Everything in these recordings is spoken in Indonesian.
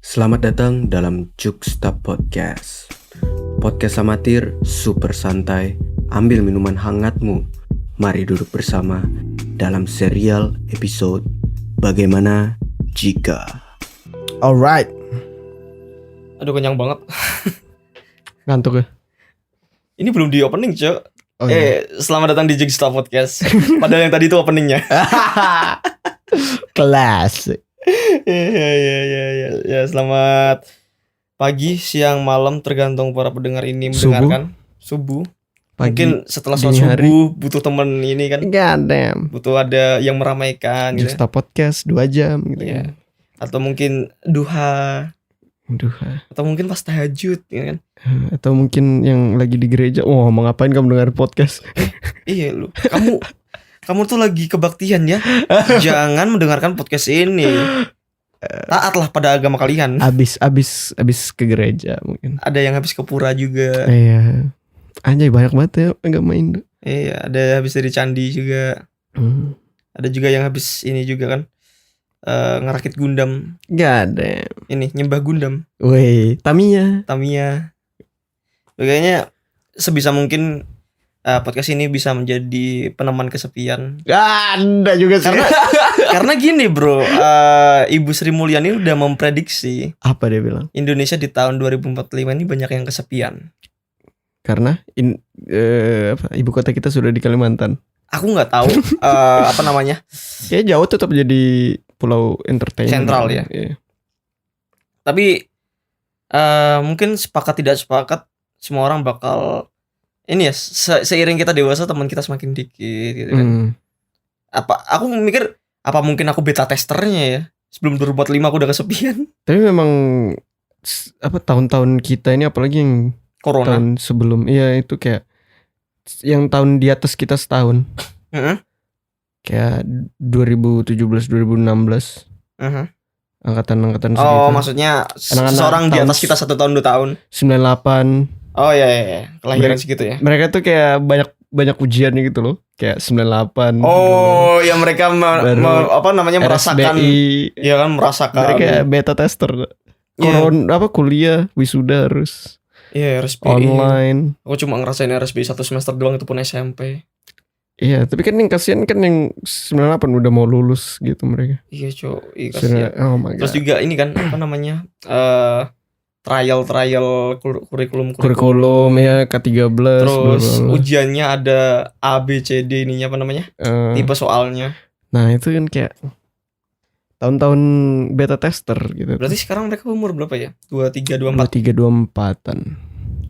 Selamat datang dalam Juksta Podcast. Podcast amatir, super santai. Ambil minuman hangatmu. Mari duduk bersama dalam serial episode Bagaimana Jika. Alright. Aduh kenyang banget. Ngantuk ya? Ini belum di opening, Cok. Oh, iya. Selamat datang di Jigsaw Podcast. Padahal yang tadi itu openingnya. Kelas. Ya, selamat pagi, siang, malam, tergantung para pendengar ini mendengarkan. Subuh. Pagi, Mungkin setelah sholat dini hari. subuh butuh temen ini kan. God damn. Butuh ada yang meramaikan gitu. Juksta Podcast 2 jam gitu Ya. kan. Atau mungkin duha, Aduh. atau mungkin pas tahajud gitu kan. Atau mungkin yang lagi di gereja. Wah, mau ngapain kamu dengar podcast? Iya lu. Kamu tuh lagi kebaktian ya. Jangan mendengarkan podcast ini. Taatlah pada agama kalian. Abis ke gereja mungkin. Ada yang habis ke pura juga. Iya. Anjay banyak banget ya agama Indo. Iya, ada habis dari candi juga. Ada juga yang habis ini juga kan. Ngerakit Gundam. God damn. Ini nyembah Gundam, Woi, Tamiya. Kayaknya sebisa mungkin podcast ini bisa menjadi peneman kesepian. Anda juga sih. Karena gini, Bro. Ibu Sri Mulyani udah memprediksi Apa dia bilang? Indonesia di tahun 2045 ini banyak yang kesepian. Karena ibu kota kita sudah di Kalimantan. Aku nggak tahu apa namanya. Kayak jauh tetap jadi pulau entertainment. Sentral ya. Iya. Tapi mungkin sepakat tidak sepakat, semua orang bakal ini ya, seiring kita dewasa teman kita semakin dikit gitu kan. Aku mikir apa mungkin aku beta testernya ya. Sebelum 2045 aku udah kesepian. Tapi memang tahun-tahun kita ini apalagi yang Corona. tahun sebelum itu kayak yang tahun di atas kita setahun. Kayak 2017 2016. Angkatan segitu. Oh, maksudnya Anak-anak seseorang di tahun atas kita 1 tahun 2 tahun. 98. Oh iya. Kelahiran segitu ya. Mereka tuh kayak banyak ujian gitu loh. Kayak 98. Oh, ya mereka Baru merasakan. RSBI. Iya kan, merasakan. Mereka beta tester. Kuliah, wisuda harus Iya, RSBI. online. Aku cuma ngerasain RSBI 1 semester doang, itu pun SMP. Iya, tapi kan yang kasihan kan yang 98 udah mau lulus gitu mereka. Iya, Cok. Iya, Sudah, kasihan. oh my god. Terus juga ini kan apa namanya? Trial Kurikulum ya K13. Terus blablabla. ujiannya ada A B C D ininya apa namanya? Tipe soalnya. Nah, itu kan kayak tahun-tahun beta tester gitu. Berarti sekarang mereka umur berapa ya? 23, 24. 23, 24-an.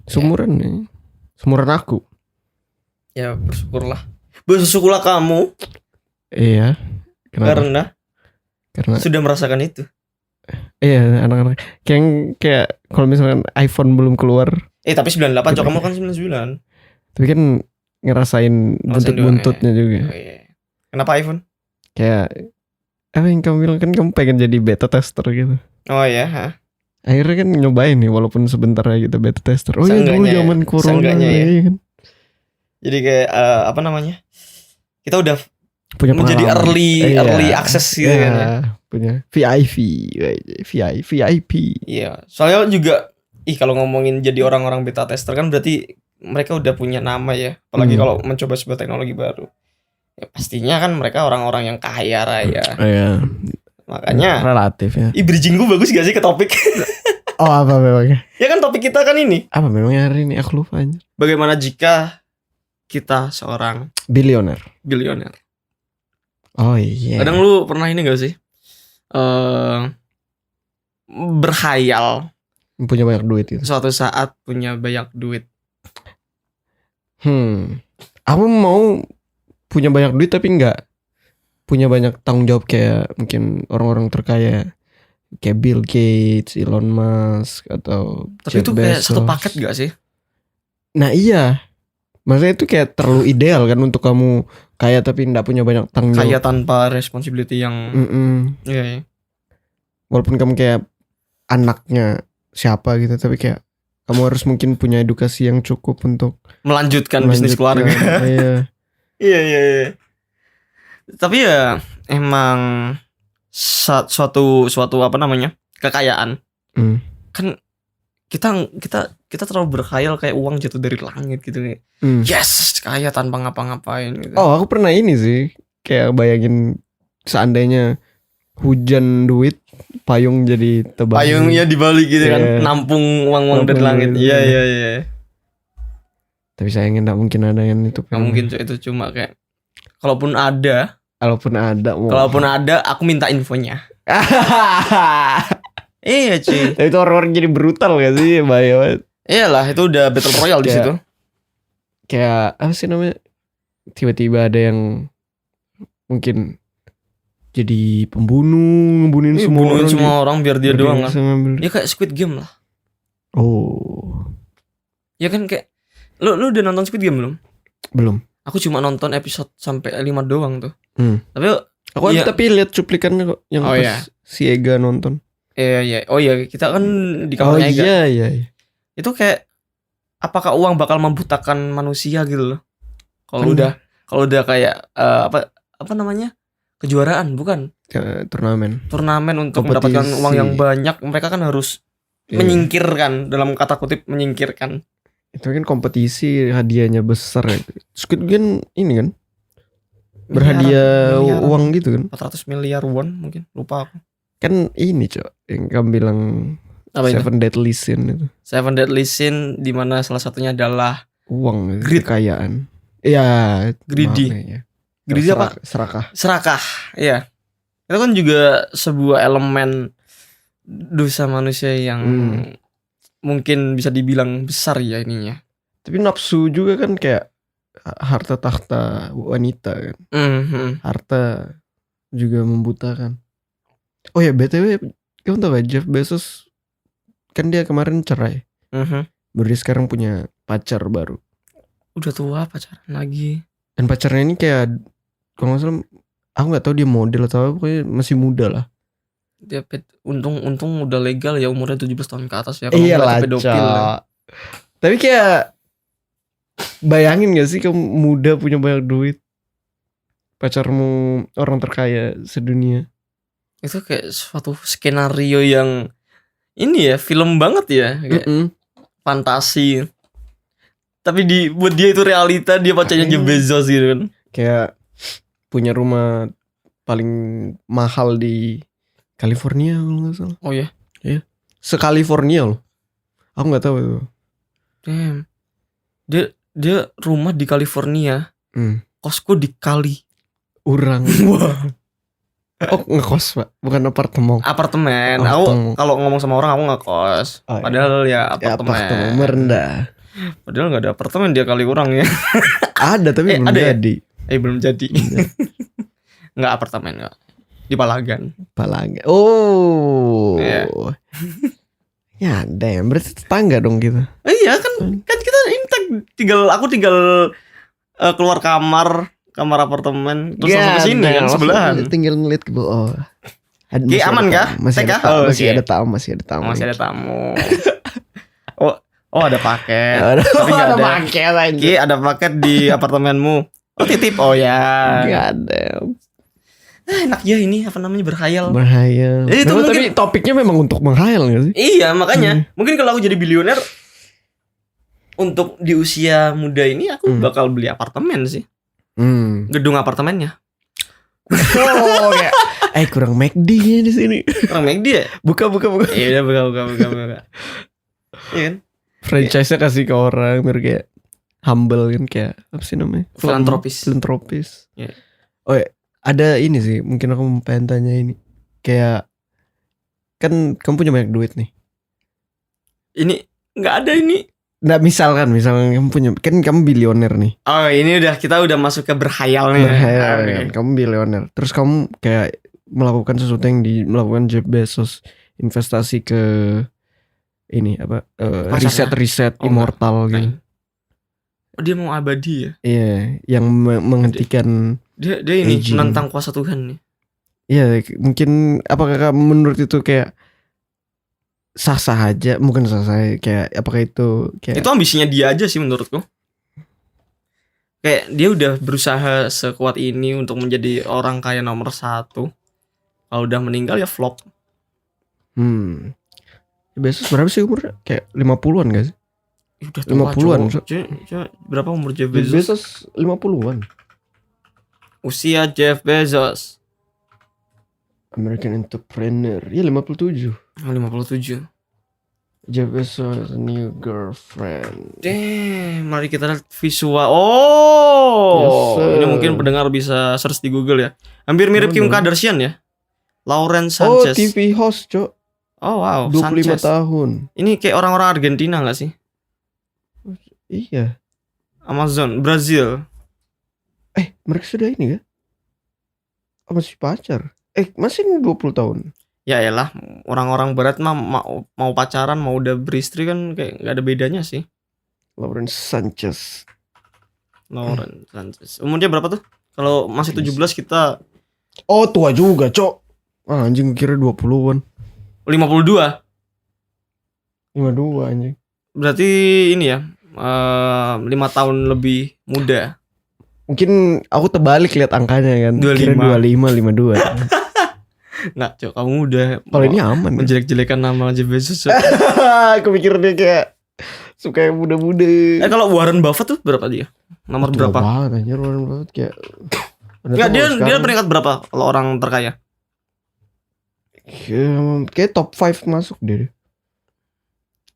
Sumuran nih. Sumuran aku. Ya, bersyukurlah kamu Iya. Kenapa? karena sudah merasakan itu. Iya, anak-anak kayak kalau misalkan iPhone belum keluar, Tapi 98, Cok, kamu kan 99. tapi kan ngerasain buntut-buntutnya juga. Oh, iya. Kenapa iPhone? Kayak apa yang kamu bilang kan kamu pengen jadi beta tester gitu. Oh iya, Akhirnya kan nyobain nih walaupun sebentar aja gitu beta tester. Oh iya dulu Seenggaknya ya. zaman corona Seenggaknya ya. iya kan. Jadi kayak apa namanya? Kita udah Punya menjadi pengalaman. early access gitu kan ya. Punya VIP. Iya, soalnya juga kalau ngomongin jadi orang-orang beta tester kan berarti mereka udah punya nama ya. Apalagi kalau mencoba sebuah teknologi baru. Ya pastinya kan mereka orang-orang yang kaya raya. Iya. Makanya Relatif ya. bridging gue bagus gak sih ke topik? Oh apa memangnya? Ya kan topik kita kan ini. Apa memangnya hari ini aku lupa aja. Bagaimana jika kita seorang Bilioner. Oh iya. Kadang lu pernah ini gak sih? Berhayal Punya banyak duit gitu. suatu saat punya banyak duit. Aku mau punya banyak duit tapi enggak punya banyak tanggung jawab kayak mungkin orang-orang terkaya kayak Bill Gates, Elon Musk atau Tapi Jeff itu kayak Bezos. satu paket gak sih? Nah iya, maksudnya itu kayak terlalu ideal kan untuk kamu kaya tapi enggak punya banyak tanggung jawab. Kaya tanpa responsibility yang Iya. Walaupun kamu kayak anaknya siapa gitu tapi kayak kamu harus mungkin punya edukasi yang cukup untuk melanjutkan bisnis keluarga. Iya. Iya. Tapi ya emang suatu apa namanya, kekayaan Hmm. Kan kita terlalu berkhayal kayak uang jatuh dari langit gitu nih. Hmm. Yes, kaya tanpa ngapa-ngapain gitu. Oh, aku pernah ini sih, kayak bayangin seandainya hujan duit, payung jadi tebal. Payungnya dibalik gitu kan, Iya. nampung uang-uang dari Nampung langit. duit. Iya iya iya. Tapi sayangnya nggak mungkin ada yang itu. Nggak mungkin cuy, itu cuma kayak kalaupun ada, Kalaupun ada, aku minta infonya. Iya cuy. Tapi itu orang-orang jadi brutal gak sih? Bahaya banget. Iyalah, itu udah battle royale di Kayak- situ. Kayak apa sih namanya? Tiba-tiba ada yang mungkin jadi pembunuh, ngebunuhin Ih, semua bunuhin orang. semua orang biar dia biar doang lah. bisa ngambil. Ya kayak Squid Game lah. Oh, Ya kan kayak lu udah nonton Squid Game belum? belum. Aku cuma nonton episode sampai 5 doang tuh. Tapi Aku Iya. tapi lihat cuplikannya kok yang Oh, pas iya. si Ega nonton. iya. Oh iya, kita kan di Oh kamarnya Ega. iya. Itu kayak apakah uang bakal membutakan manusia gitu loh. Kalau Kan- udah kayak apa namanya? Kejuaraan, bukan Turnamen. turnamen untuk Kompetisi. mendapatkan uang yang banyak, mereka kan harus Iya. menyingkirkan, dalam kata kutip menyingkirkan. Itu kan kompetisi, hadiahnya besar ya. Squid Game ini kan berhadiah Miliaran. uang gitu kan. 400 miliar won mungkin, lupa aku. Kan ini cok yang kamu bilang Apa itu? Seven Deadly Sin itu. Seven Deadly Sin, di mana salah satunya adalah Uang, Greed. kekayaan. Iya, Greedy. maaf ya. Greedy apa? Serakah. Serakah. Iya. Itu kan juga sebuah elemen dosa manusia yang mungkin bisa dibilang besar ya ininya. Tapi nafsu juga kan kayak harta tahta wanita kan. Harta juga membutakan. Oh ya BTW, kamu tahu gak Jeff Bezos kan dia kemarin cerai. Baru dia sekarang punya pacar baru. Udah tua pacaran lagi. Dan pacarnya ini kayak kalau nggak salah, aku nggak tahu dia model atau apa, pokoknya masih muda lah. Dia untung udah legal ya, umurnya 17 tahun ke atas ya. Kalau nggak pedofil ya. Tapi kayak bayangin gak sih kamu muda punya banyak duit, pacarmu orang terkaya sedunia. Itu kayak suatu skenario yang ini ya, film banget ya, kayak fantasi. Tapi buat dia itu realita, dia pacarnya Jeff Bezos gitu kan. Kayak punya rumah paling mahal di California kalau nggak salah. Oh ya. Se-California loh. Aku nggak tahu itu. Damn. Dia rumah di California. Kosku di Kali. Urang. Wah. Oh ngekos pak, bukan apartemen. Apartemen. Oh, Aku apartemen. kalau ngomong sama orang aku ngekos. Oh, iya. Padahal ya Ya, apartemen. apartemen merendah. Padahal nggak ada apartemen, dia kali orang ya. Ada tapi belum ada ya? jadi. Belum jadi. Nggak apartemen nggak. Di Palagan. Palaga. Oh. Iya. Ya damn, berarti tetangga dong kita. Iya kan kita aku tinggal keluar kamar apartemen terus langsung ke sini kan sebelahan. Tinggal ngeliat ke bawah. Ki, aman kah? Masih TK? ada tamu, Oh, masih oke. ada tamu, masih ada tamu. Masih ada tamu. Oh ada paket. Ada, Tapi nggak ada. paket aja. Ki, ada paket di apartemenmu. Oh titip. Oh ya. Gak ada. Enak ya ini apa namanya berkhayal. Berhayal. Itu Memang, mungkin- tapi topiknya memang untuk menghayal gak sih? Iya makanya mungkin kalau aku jadi bilioner untuk di usia muda ini aku bakal beli apartemen sih. Gedung apartemennya. Oh ya. Kurang McD nya di sini. Orang McD ya? Buka. Iya udah buka. Iya kan? Franchise-nya kasih ke orang biar kayak humble kan, kayak apa sih namanya? Filantropis. Iya. Oh ya, ada ini sih, mungkin aku pengen tanya ini. Kayak kan kamu punya banyak duit nih. Ini nggak ada ini. Nah, misalkan kamu punya, kan kamu bilioner nih. Oh ini kita udah masuk ke berkhayal nih. Berhayal Oke. kan, kamu bilioner. Terus kamu kayak melakukan sesuatu yang melakukan Jeff Bezos, investasi ke ini apa? Pacarnya? riset Oh, immortal gitu. Oh dia mau abadi ya? Iya, yang menghentikan. Dia ini Aging. menentang kuasa Tuhan nih. Iya, mungkin apakah menurut itu kayak sah-sah aja, mungkin sah-sah kayak apakah itu kayak Itu ambisinya dia aja sih menurutku. Kayak dia udah berusaha sekuat ini untuk menjadi orang kaya nomor 1. Kalau udah meninggal ya flop. Bezos berapa sih umurnya? Kayak 50-an gak sih? Udah tua 50-an. Berapa umur Jeff Jeff Bezos? Bezos 50-an. Usia Jeff Bezos American entrepreneur. Ya 57. 57. Jeff Bezos new girlfriend. Mari kita lihat visual. Oh, Yes, sir. ini mungkin pendengar bisa search di Google ya. Hampir mirip Kim Kardashian ya. Lauren Oh, Sanchez. TV host, Cok. Oh wow, 25 Sanchez. tahun. Ini kayak orang-orang Argentina nggak sih? Iya. Amazon, Brazil. Mereka sudah ini kan? Oh, masih pacar. Masih 20 tahun. Ya elah, orang-orang barat mah mau pacaran, mau udah beristri kan kayak nggak ada bedanya sih. Lauren Sanchez. Lauren Sanchez. Umurnya berapa tuh? Kalau masih 17 kita Oh, tua juga, Cok. Anjing kira 20-an. 52. 52 anjing. Berarti ini ya, 5 tahun lebih muda. Mungkin aku terbalik lihat angkanya kan. 25. Kira 25, 52. Nggak, Cok, kamu udah Kalau ini aman. Ya? menjelek-jelekan nama Jeff Bezos. Cok. Aku mikir dia kayak suka yang muda-muda. Kalau Warren Buffett tuh berapa dia? Nomor Tua berapa? banget anjir Warren Buffett kayak. Nggak, dia peringkat berapa kalau orang terkaya? Kayak top 5 masuk deh.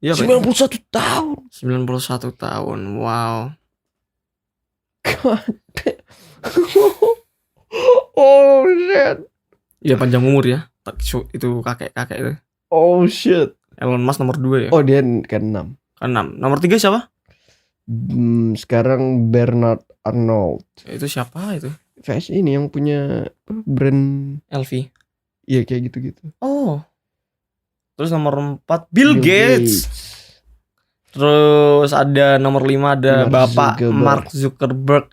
Iya, 91 tahun. 91 tahun. Wow. Oh shit. Ya panjang umur ya. Itu kakek-kakek itu. Oh shit. Elon Musk nomor 2 ya. Oh dia ke-6. Ke-6. Nomor 3 siapa? Sekarang Bernard Arnault. Itu siapa itu? Fashion ini yang punya brand. LV. Iya kayak gitu-gitu. Oh. Terus nomor 4 Bill Gates. Terus ada nomor 5 ada Bapak Mark Zuckerberg.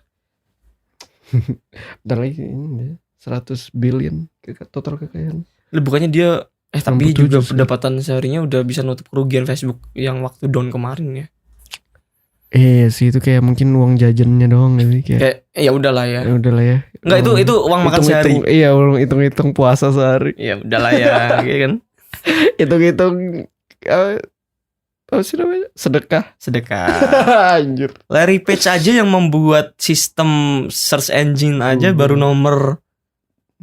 Bentar lagi ini 100 billion total kekayaan. Bukannya dia tapi 67 juga sih. pendapatan seharinya udah bisa nutup kerugian Facebook yang waktu down kemarin ya. Sih itu kayak mungkin uang jajannya doang gitu kayak. Ya udahlah ya. Ya udahlah ya. Enggak, itu uang makan sehari. Iya, hitung-hitung puasa sehari. Ya udahlah ya, gitu kan. Hitung-hitung apa sih namanya? Sedekah. Anjir. Larry Page aja yang membuat sistem search engine aja baru nomor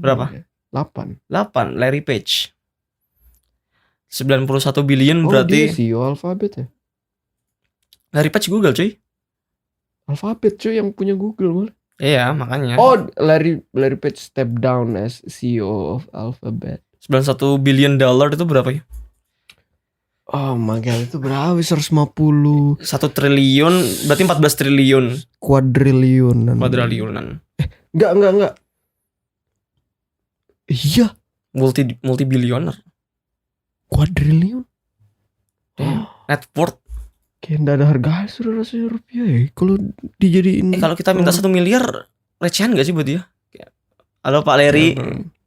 berapa? 8. Larry Page. 91 billion berarti. Dia CEO Alphabet ya? Larry Page Google cuy. Alphabet cuy yang punya Google malah. Iya makanya. Oh, Larry Page step down as CEO of Alphabet. 91 billion dollar itu berapa ya? Oh my god, itu berapa? 150 1 triliun berarti 14 triliun. Kuadriliunan. Enggak. Iya, Multi billioner. kuadriliun. Net worth. Kayak enggak ada harga sudah rasanya rupiah ya. Kalau dijadiin Kalau kita minta 1 miliar recehan gak sih buat dia? Halo Pak Larry.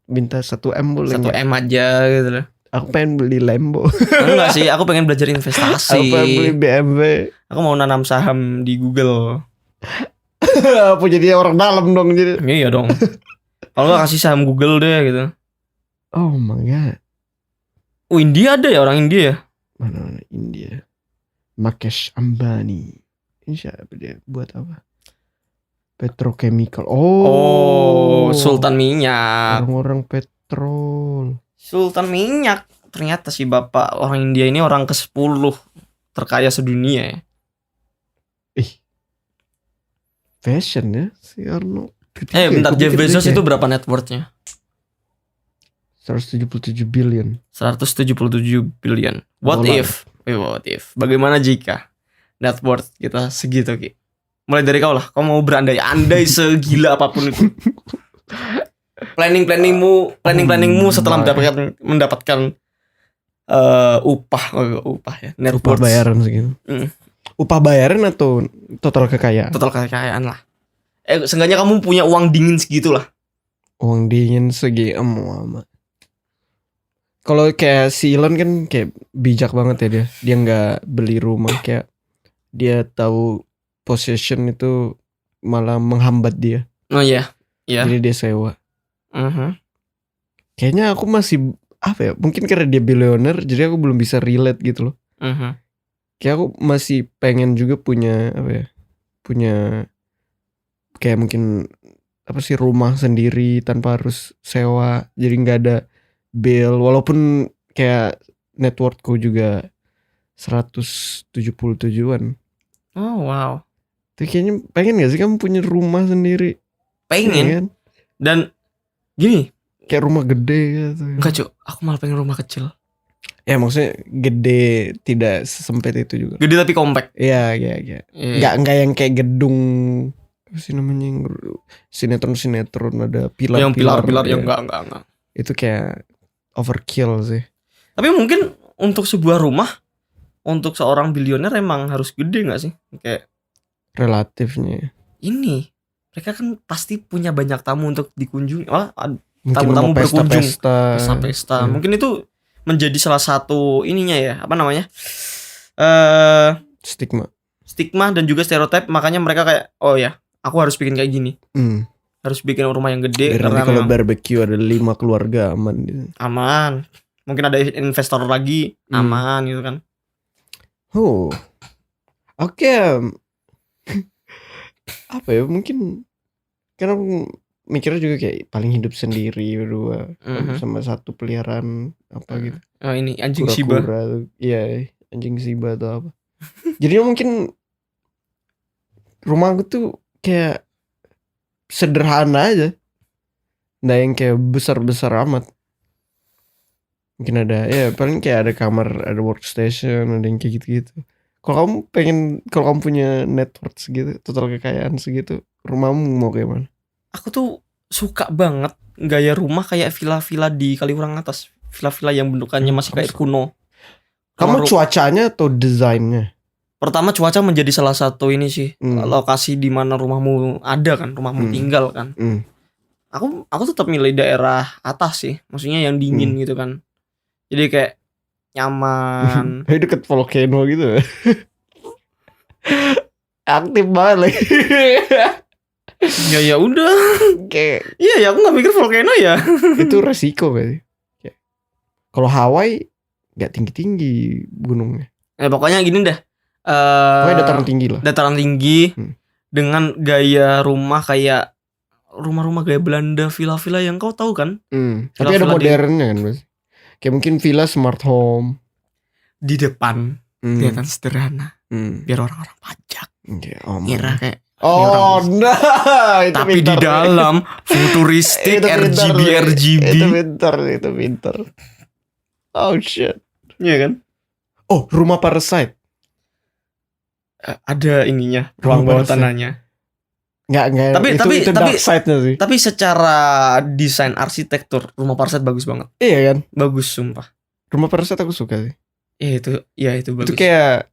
Minta 1M boleh 1M aja gitu loh. Aku pengen beli Lambo. Enggak sih, aku pengen belajar investasi. Aku pengen beli BMW. Aku mau nanam saham di Google. Apa jadi orang dalam dong jadi. Iya dong. Kalau nggak kasih saham Google deh gitu. Oh my god. India ada ya, orang India ya? Mana India? Mukesh Ambani. Ini siapa dia? Buat apa? Petrochemical. Oh, Sultan minyak. Orang-orang petrol. Sultan minyak. Ternyata si bapak orang India ini orang ke-10 terkaya sedunia ya. Fashion ya si Arnold. Bentar, Jeff Bezos itu berapa net worth-nya? 177 billion. 177 billion. What if? Bagaimana jika net worth kita segitu, Ki? Mulai dari kau lah. Kau mau berandai-andai segila apapun itu. Planningmu setelah mendapatkan upah ya. Net Upah worth. bayaran segitu. Upah bayaran atau total kekayaan? Total kekayaan lah. Seenggaknya kamu punya uang dingin segitu lah. Uang dingin segi amat. Kalau kayak si Elon kan kayak bijak banget ya dia. Dia nggak beli rumah, kayak dia tahu possession itu malah menghambat dia. Oh iya. Jadi dia sewa. Kayaknya aku masih apa ya? Mungkin karena dia billionaire jadi aku belum bisa relate gitu loh. Kayak aku masih pengen juga punya apa ya? Punya kayak mungkin apa sih, rumah sendiri tanpa harus sewa. Jadi nggak ada bill, walaupun kayak net worthku juga 177-an. Oh wow. Tapi kayaknya pengen gak sih kamu punya rumah sendiri? Pengen. Ya kan? Dan gini, kayak rumah gede gitu. enggak Cuk, aku malah pengen rumah kecil. Ya maksudnya gede, tidak sesempit itu juga. Gede tapi compact. Iya. Enggak yang kayak gedung apa sih namanya, yang sinetron ada pilar-pilar. Yang pilar-pilar ya. yang enggak. Itu kayak overkill sih. Tapi mungkin untuk sebuah rumah untuk seorang bilioner emang harus gede gak sih? Kayak relatifnya. ini mereka kan pasti punya banyak tamu untuk dikunjungi. Mungkin Tamu-tamu berkunjung, pesta-pesta. pesta-pesta. Mungkin itu menjadi salah satu ininya ya, apa namanya? Stigma dan juga stereotip, makanya mereka kayak oh ya, aku harus bikin kayak gini. Harus bikin rumah yang gede. Biar karena nanti kalau barbecue ada 5 keluarga aman gitu. Aman. Mungkin ada investor lagi, aman gitu kan. Oke. Apa ya, mungkin karena mikirnya juga kayak paling hidup sendiri berdua sama satu peliharaan apa gitu. Oh ini anjing Shiba. Iya, anjing Shiba atau apa. Jadi mungkin rumah aku tuh kayak sederhana aja. Nggak yang kayak besar-besar amat. Mungkin ada ya paling kayak ada kamar, ada workstation, ada yang kayak gitu-gitu. Kalau kamu punya net worth segitu, total kekayaan segitu, rumahmu mau kayak mana? Aku tuh suka banget gaya rumah kayak villa-villa di Kaliurang atas. Villa-villa yang bentukannya masih kayak kuno. Kamu cuacanya atau desainnya? Pertama cuaca menjadi salah satu ini sih, lokasi di mana rumahmu ada kan, rumahmu tinggal kan. Aku tetap milih daerah atas sih, maksudnya yang dingin gitu kan. Jadi kayak nyaman. Kayak deket volcano gitu. Aktif banget lagi. Ya udah. Kayak Iya ya, aku nggak mikir volcano ya. Itu resiko berarti. Kalau Hawaii nggak tinggi gunungnya. Pokoknya gini dah. Pokoknya dataran tinggi lah. Dataran tinggi dengan gaya rumah kayak rumah-rumah gaya Belanda, villa-villa yang kau tahu kan? Tapi ada modernnya kan, Mas. Kayak mungkin villa smart home di depan kelihatan sederhana, biar orang-orang pajak ngira kayak itu tapi di dalam futuristik RGB. Itu pintar. Oh shit. Iya kan? Oh, rumah Parasite. Ada ininya, ruang bawah tanahnya. Enggak. Tapi dark side-nya sih. Tapi secara desain arsitektur rumah Parasite bagus banget. Iya kan? Bagus sumpah. Rumah Parasite aku suka sih. Itu bagus. Itu kayak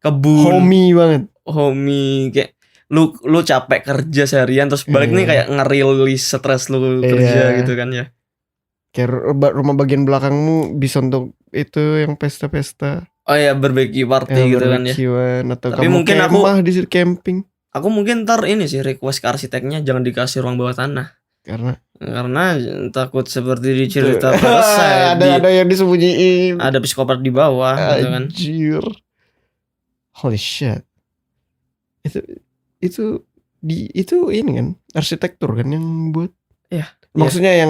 kebun. Homey banget. Homey kayak lu capek kerja seharian terus balik nih kayak ngerilis stres lu kerja gitu kan ya. Kayak rumah bagian belakangmu bisa untuk itu yang pesta-pesta. Oh ya, barbecue party gitu kan ya. Atau tapi mungkin aku di camping. Aku mungkin ntar ini sih request ke arsiteknya jangan dikasih ruang bawah tanah. Karena takut seperti di cerita Parasite. Ada yang disembunyiin. Ada psikopat di bawah gitu kan. Anjir. Holy shit. Itu ini kan arsitektur kan yang buat. Iya. Maksudnya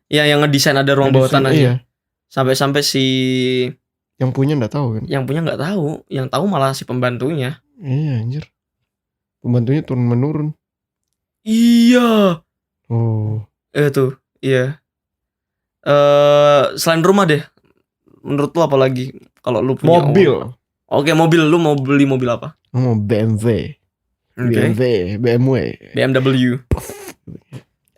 yang ngedesain ada ruang bawah tanahnya. Iya. Sampai si yang punya enggak tahu kan. Yang punya enggak tahu, yang tahu malah si pembantunya. Iya anjir. Pembantunya turun menurun. Iya. Oh. Itu, iya. Selain rumah deh. Menurut lu apa lagi kalau lu punya mobil? Oke, mobil, lu mau beli mobil apa? Mau BMW. BMW.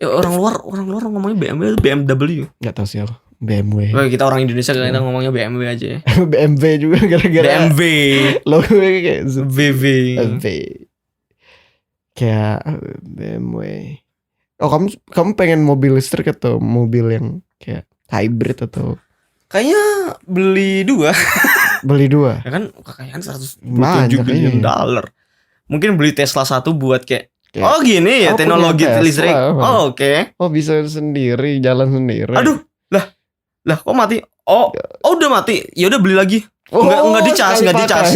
Orang luar ngomongnya BMW. Enggak tahu siapa. BMW. Kita orang Indonesia kita ngomongnya BMW aja ya. BMW juga gara-gara BMW. Logo kayak VV. Kayak BMW. Oh, kamu pengen mobil listrik atau mobil yang kayak hybrid atau? Kayaknya beli dua. Ya kan kekayaan $127 billion. Mungkin beli Tesla 1 buat kayak oh gini ya teknologi listrik. Oh oke. Oh bisa sendiri, jalan sendiri. Aduh, lah Lah kok mati? Oh udah mati. Ya udah beli lagi. Enggak dicas, enggak dicas,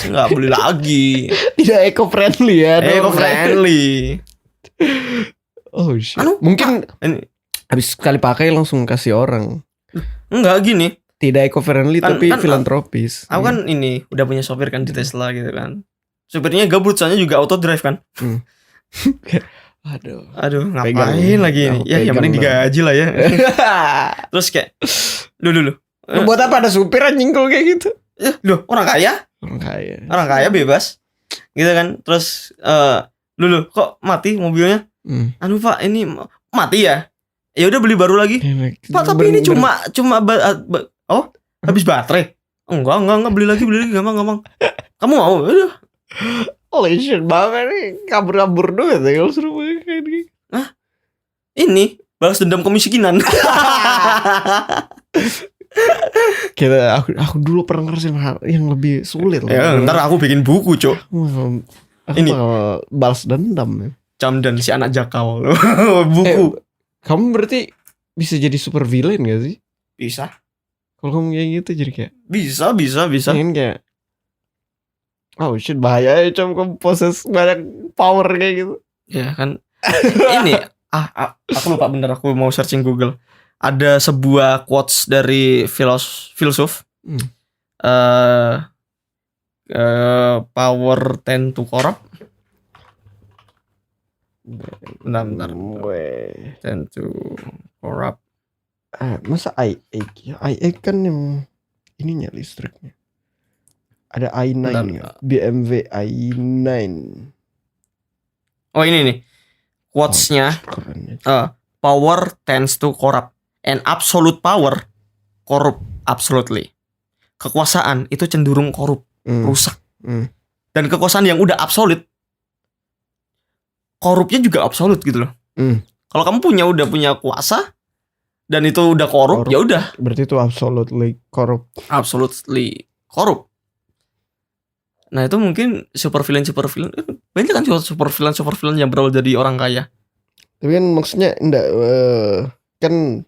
enggak beli lagi. Tidak eco friendly ya. Eco friendly. Oh shit. Mungkin ini habis sekali pakai langsung kasih orang. Enggak gini. Tidak eco friendly tapi filantropis. Aku kan ini udah punya sopir kan di Tesla gitu kan. Supirnya gabut soalnya juga auto drive kan. Aduh ngapain lagi ini? Ya yang penting digaji lah ya. Terus kayak Lu buat apa ada supir anjing kalau kayak gitu? Loh, orang kaya bebas. Gitu kan. Terus kok mati mobilnya? Anu Pak, ini mati ya? Ya udah beli baru lagi. Pak, tapi ini cuma habis baterai. Enggak beli lagi gampang. Kamu mau? Udah. Holy shit, banget nih. Kabur-kabur doang ya kalau suruh kayak gini. Ini balas dendam kemiskinan. Aku dulu pernah ngerasain hal yang lebih sulit. Ya, ntar aku bikin buku, Cok. Ini balas dendam ya. Camdan si anak jakal. Buku. Kamu berarti bisa jadi super villain gak sih? Bisa. Kalau kamu kayak gitu jadi kayak bisa. Ingin kayak oh shit, bahaya ya kamu possess banyak power kayak gitu. Ya kan. Ini aku lupa bener, aku mau searching Google. Ada sebuah quotes dari filsuf. Power tend to corrupt. Bentar. Tend to corrupt. Masa IA kan yang ininya listriknya. Ada i9 ya? BMW i9. Oh ini nih quotes-nya. Power tends to corrupt. And absolute power corrupt absolutely. Kekuasaan itu cenderung korup, rusak. Dan kekuasaan yang udah absolut, korupnya juga absolut gitu loh. Kalau kamu udah punya kuasa dan itu udah korup, ya udah. Berarti itu absolutely korup. Absolutely korup. Nah itu mungkin super villain banyak kan super villain yang berawal dari orang kaya. Tapi kan maksudnya enggak kan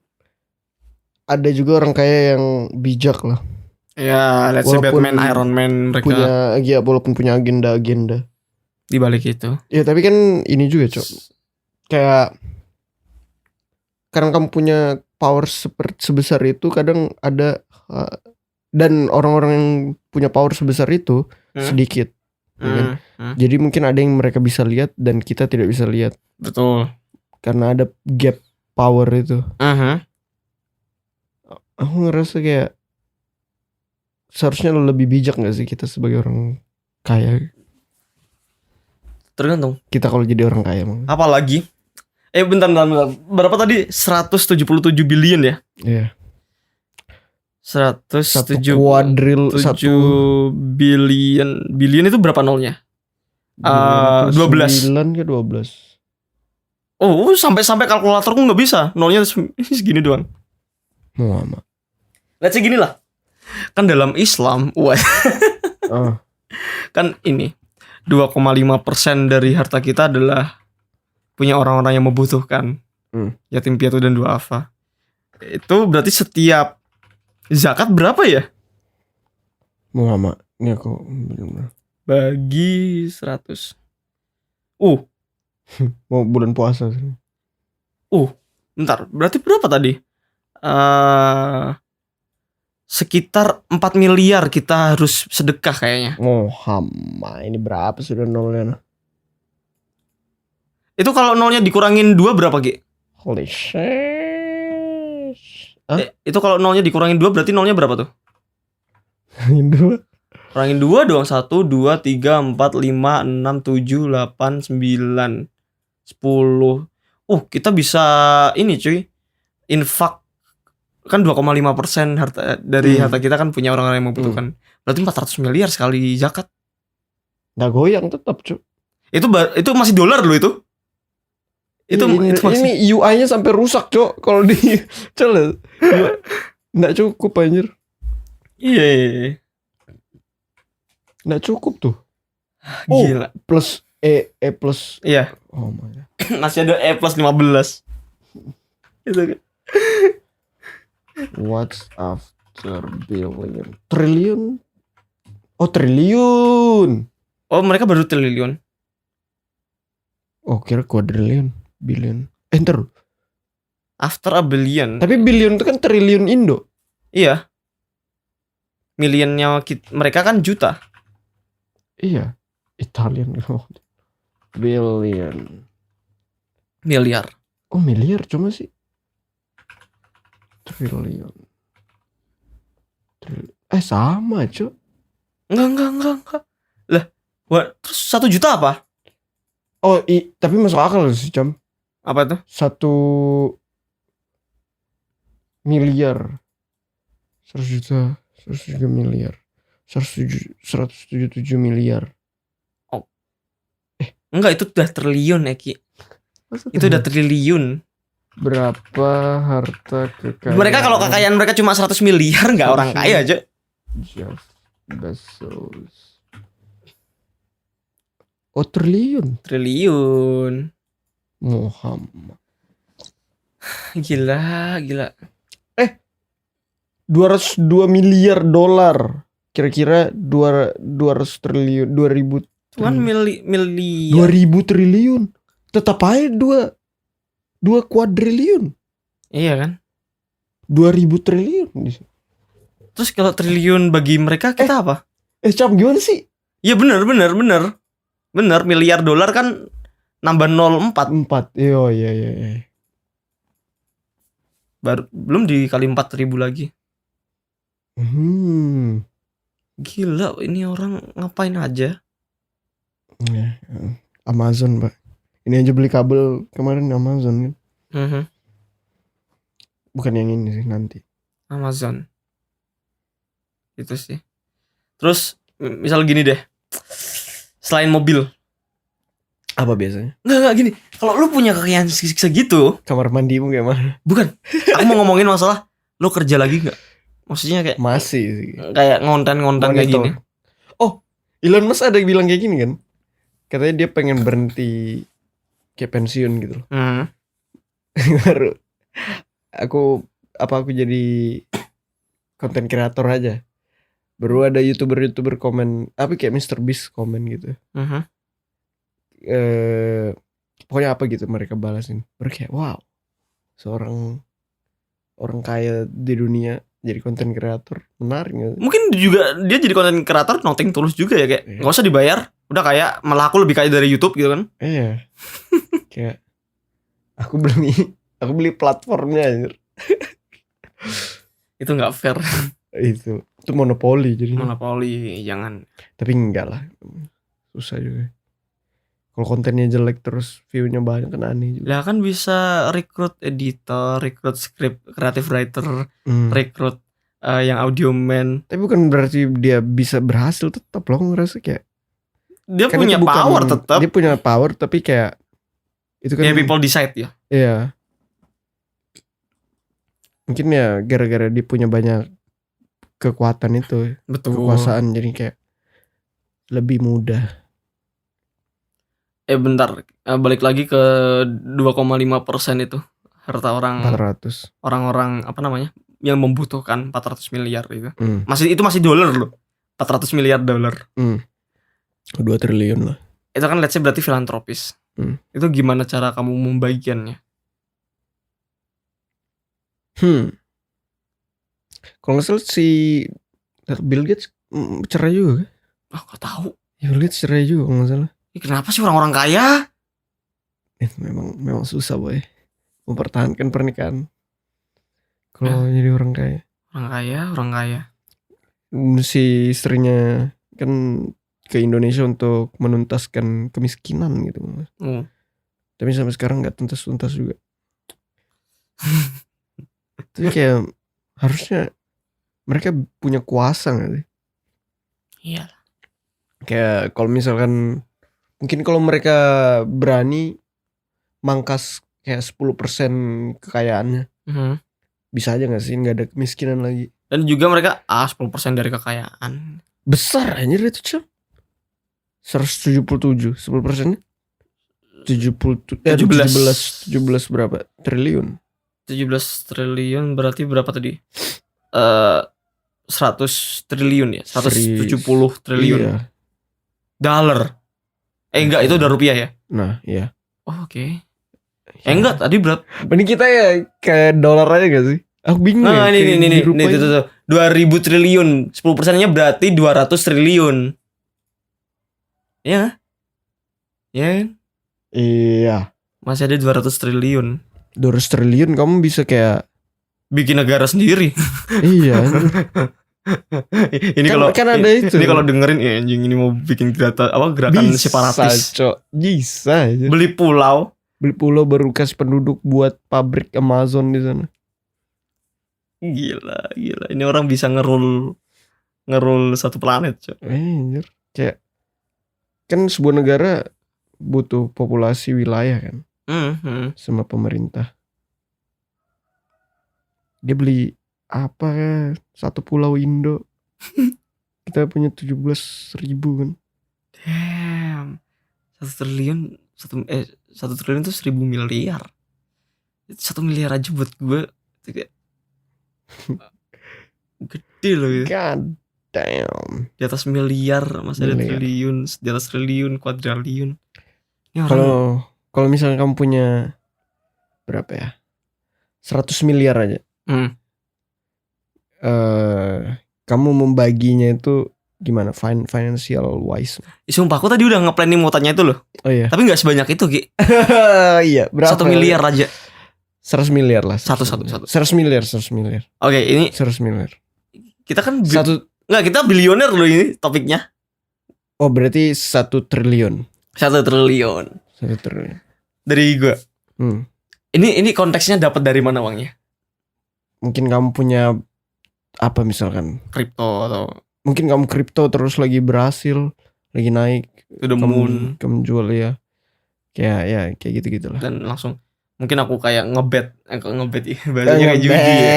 ada juga orang kaya yang bijak lah. Ya, let's say Batman, Iron Man mereka walaupun punya agenda di balik itu. Ya tapi kan ini juga, Cok. Kayak karena kamu punya power sebesar itu kadang ada dan orang-orang yang punya power sebesar itu sedikit. Ya kan? Jadi mungkin ada yang mereka bisa lihat dan kita tidak bisa lihat. Betul. Karena ada gap power itu. Aku ngerasa kayak seharusnya lebih bijak gak sih kita sebagai orang kaya? Tergantung. Kita kalau jadi orang kaya emang. Apalagi bentar. Berapa tadi? 177 billion ya? Iya. 107 billion. Billion itu berapa nolnya? 12. 9 ke 12. Oh, sampai kalkulatorku nggak bisa. Nolnya segini doang. Mau amat. Let's say gini lah. Kan dalam Islam, kan ini 2,5% dari harta kita adalah punya orang-orang yang membutuhkan. Yatim piatu dan duafa. Itu berarti setiap zakat berapa ya? Mau amat. Ini aku bener-bener. Bagi 100. Mau bulan puasa sih. Bentar. Berarti berapa tadi? Sekitar 4 miliar kita harus sedekah kayaknya. Ini berapa sudah nolnya? Itu kalau nolnya dikurangin 2 berapa, Ki? Holy shit. Itu kalau nolnya dikurangin 2 berarti nolnya berapa tuh? Kurangin 2 doang. 1, 2, 3, 4, 5, 6, 7, 8, 9, 10. Kita bisa ini cuy. Infak. Kan 2,5% harta dari harta kita kan punya orang-orang yang membutuhkan. Berarti 400 miliar sekali zakat. Nggak goyang tetap, cuy. Itu masih dolar loh itu. Ini UI-nya sampai rusak, Cok. Kalau di coba nggak cukup anjir. Iya. Nggak cukup tuh. Gila. Plus E plus. Iya. Oh my god. Masih ada E plus 15. Itu kan. What's after billion? Triliun? Oh, triliun. Oh, mereka baru triliun. Oh, kira kuadriliun, billion. Ntar. After a billion. Tapi billion itu kan triliun Indo. Iya. Millionnya mereka kan juta. Iya. Italian. Billion. Miliar. Oh, miliar cuma sih. Triliun. Sama cuy. Enggak. Lah, terus 1 juta apa? Oh, tapi masuk akal sih, Cam. Apa tuh? 1 miliar. 100 juta. 103 miliar. 177 miliar. Oh. Enggak, itu udah triliun, Eki. Itu udah triliun. Berapa harta kekayaan? Mereka kalau kekayaan mereka cuma 100 miliar enggak orang kaya aja. Jeff Bezos. Oh, triliun. Muhammad. Gila. 202 miliar dolar. Kira-kira 200 triliun, 2000 Tuan miliar. 2000 triliun. Tetap aja 2 kuadriliun. Iya kan? 2000 triliun. Terus kalau triliun bagi mereka kita apa? Cam gimana sih? Ya bener. Bener, miliar dolar kan nambah 0,4. Iya. Baru belum dikali 4.000 lagi. Gila, ini orang ngapain aja? Amazon, Pak. Ini aja beli kabel kemarin Amazon kan. Bukan yang ini sih, nanti. Amazon. Itu sih. Terus misal gini deh. Selain mobil. Apa biasanya? Enggak gini. Kalau lu punya kekayaan segitu, kamar mandimu kayak mana? bukan. Aku mau ngomongin masalah lu kerja lagi enggak? Maksudnya kayak masih sih. Kayak ngonten kayak gini. Oh, Elon Musk ada yang bilang kayak gini kan? Katanya dia pengen berhenti kayak pensiun gitu. Baru aku jadi konten kreator aja. Baru ada YouTuber komen apa kayak MrBeast komen gitu. Pokoknya apa gitu mereka balasin. Baru kayak wow. Seorang orang kaya di dunia jadi konten kreator, menarik gak? Mungkin juga dia jadi konten kreator nothing tulus juga ya, kayak nggak usah dibayar, udah kayak malah aku lebih kaya dari YouTube gitu kan. Iya. Kayak aku beli platformnya anjir. Itu nggak fair. itu monopoli jadi. Monopoli, jangan. Tapi enggak lah, susah juga. Kalau kontennya jelek terus view-nya banyak kan aneh juga. Lah kan bisa rekrut editor, rekrut script, creative writer, rekrut yang audio man. Tapi bukan berarti dia bisa berhasil tetap loh, ngerasa kayak dia kan punya power tetap. Dia punya power tapi kayak itu kan. Ya people decide ya. Iya. Mungkin ya gara-gara dia punya banyak kekuatan itu. Betul. Kekuasaan jadi kayak lebih mudah. Bentar, balik lagi ke 2,5% itu harta orang 400. Orang-orang apa namanya yang membutuhkan 400 miliar itu. Masih dolar loh. 400 miliar dolar. 2 triliun lah. Itu kan let's say berarti filantropis. Itu gimana cara kamu membagikannya? Kalau nggak salah si Bill Gates cerai juga. Gak tahu. Bill Gates cerai juga kalau nggak salah. Kenapa sih orang-orang kaya? Memang susah boy mempertahankan pernikahan kalau jadi orang kaya. Orang kaya. Si istrinya kan ke Indonesia untuk menuntaskan kemiskinan gitu. Tapi sampai sekarang nggak tuntas juga. Tapi kayak harusnya mereka punya kuasa nggak sih? Iya. Kayak kalau misalkan mungkin kalau mereka berani mangkas kayak 10% kekayaannya, bisa aja gak sih gak ada kemiskinan lagi. Dan juga mereka 10% dari kekayaan besar anjir itu Cam. 177 10%-nya 17 berapa triliun. 17 triliun berarti berapa tadi? 100 triliun ya? 170 triliun. Iya. Dolar. Enggak, itu udah rupiah ya? Nah, iya. Oh, oke. Enggak, tadi berapa? Ini kita ya ke dolar aja gak sih? Aku bingung Nah, ya. ini tuh. 2000 triliun. 10%-nya berarti 200 triliun. Ya. Ya kan? Iya. Masih ada 200 triliun. 200 triliun kamu bisa kayak Bikin negara sendiri. iya. Ini Kan- kalau kan ada itu. Ini kalau dengerin ya anjing ini mau bikin gerakan separatis. Cok. Bisa aja. Beli pulau. Beli pulau baru kasih penduduk buat pabrik Amazon di sana. Gila. Ini orang bisa ngerul satu planet, Cok. Anjir. Kayak kan sebuah negara butuh populasi wilayah kan sama pemerintah. Dia beli apa ya? Satu pulau Indo. Kita punya 17.000 kan. Damn. 1 triliun 1 triliun itu 1000 miliar. 1 miliar aja buat gue itu kayak gede loh gitu. God damn. Di atas miliar masih ada Miliar. triliun, di atas triliun, kuadriliun. Ini orang Kalau misalnya kamu punya berapa ya? 100 miliar aja. Kamu membaginya itu gimana? Financial wise. sumpah aku tadi udah nge-planning mau tanya itu loh. Oh iya. Tapi gak sebanyak itu Ki. Iya, berapa? 1 miliar aja. 100 miliar lah. Satu. 100 miliar. Oke, ini 100 miliar. kita kan Satu. kita bilioner loh ini topiknya. Oh, berarti 1 triliun. 1 triliun. 1 triliun. Dari gue. Hmm. Ini konteksnya dapat dari mana uangnya? Mungkin kamu punya apa misalkan? Kripto atau Mungkin kamu kripto terus lagi berhasil, lagi naik. to the moon Kamu jual ya. Kayak gitu-gitulah. dan langsung mungkin aku kayak ngebet ya bahasanya kayak judi ya.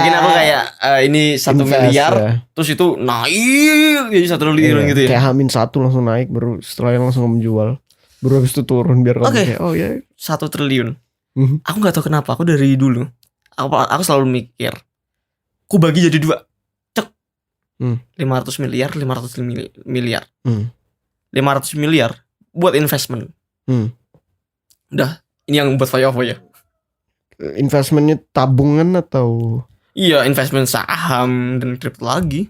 Mungkin aku kayak ini 1 Invest, miliar ya. terus itu naik jadi 1 triliun Iya, gitu ya. Kayak H-1 langsung naik, baru setelah langsung kamu jual. Baru habis itu turun biar kamu Oke. kayak oh ya. 1 triliun. Mhm. Aku nggak tahu kenapa aku dari dulu aku selalu mikir aku bagi jadi 2 cek 500 miliar 500 miliar 500 miliar buat investment. Udah ini yang buat foya-foya. Investmentnya tabungan atau Iya investment saham dan kripto lagi.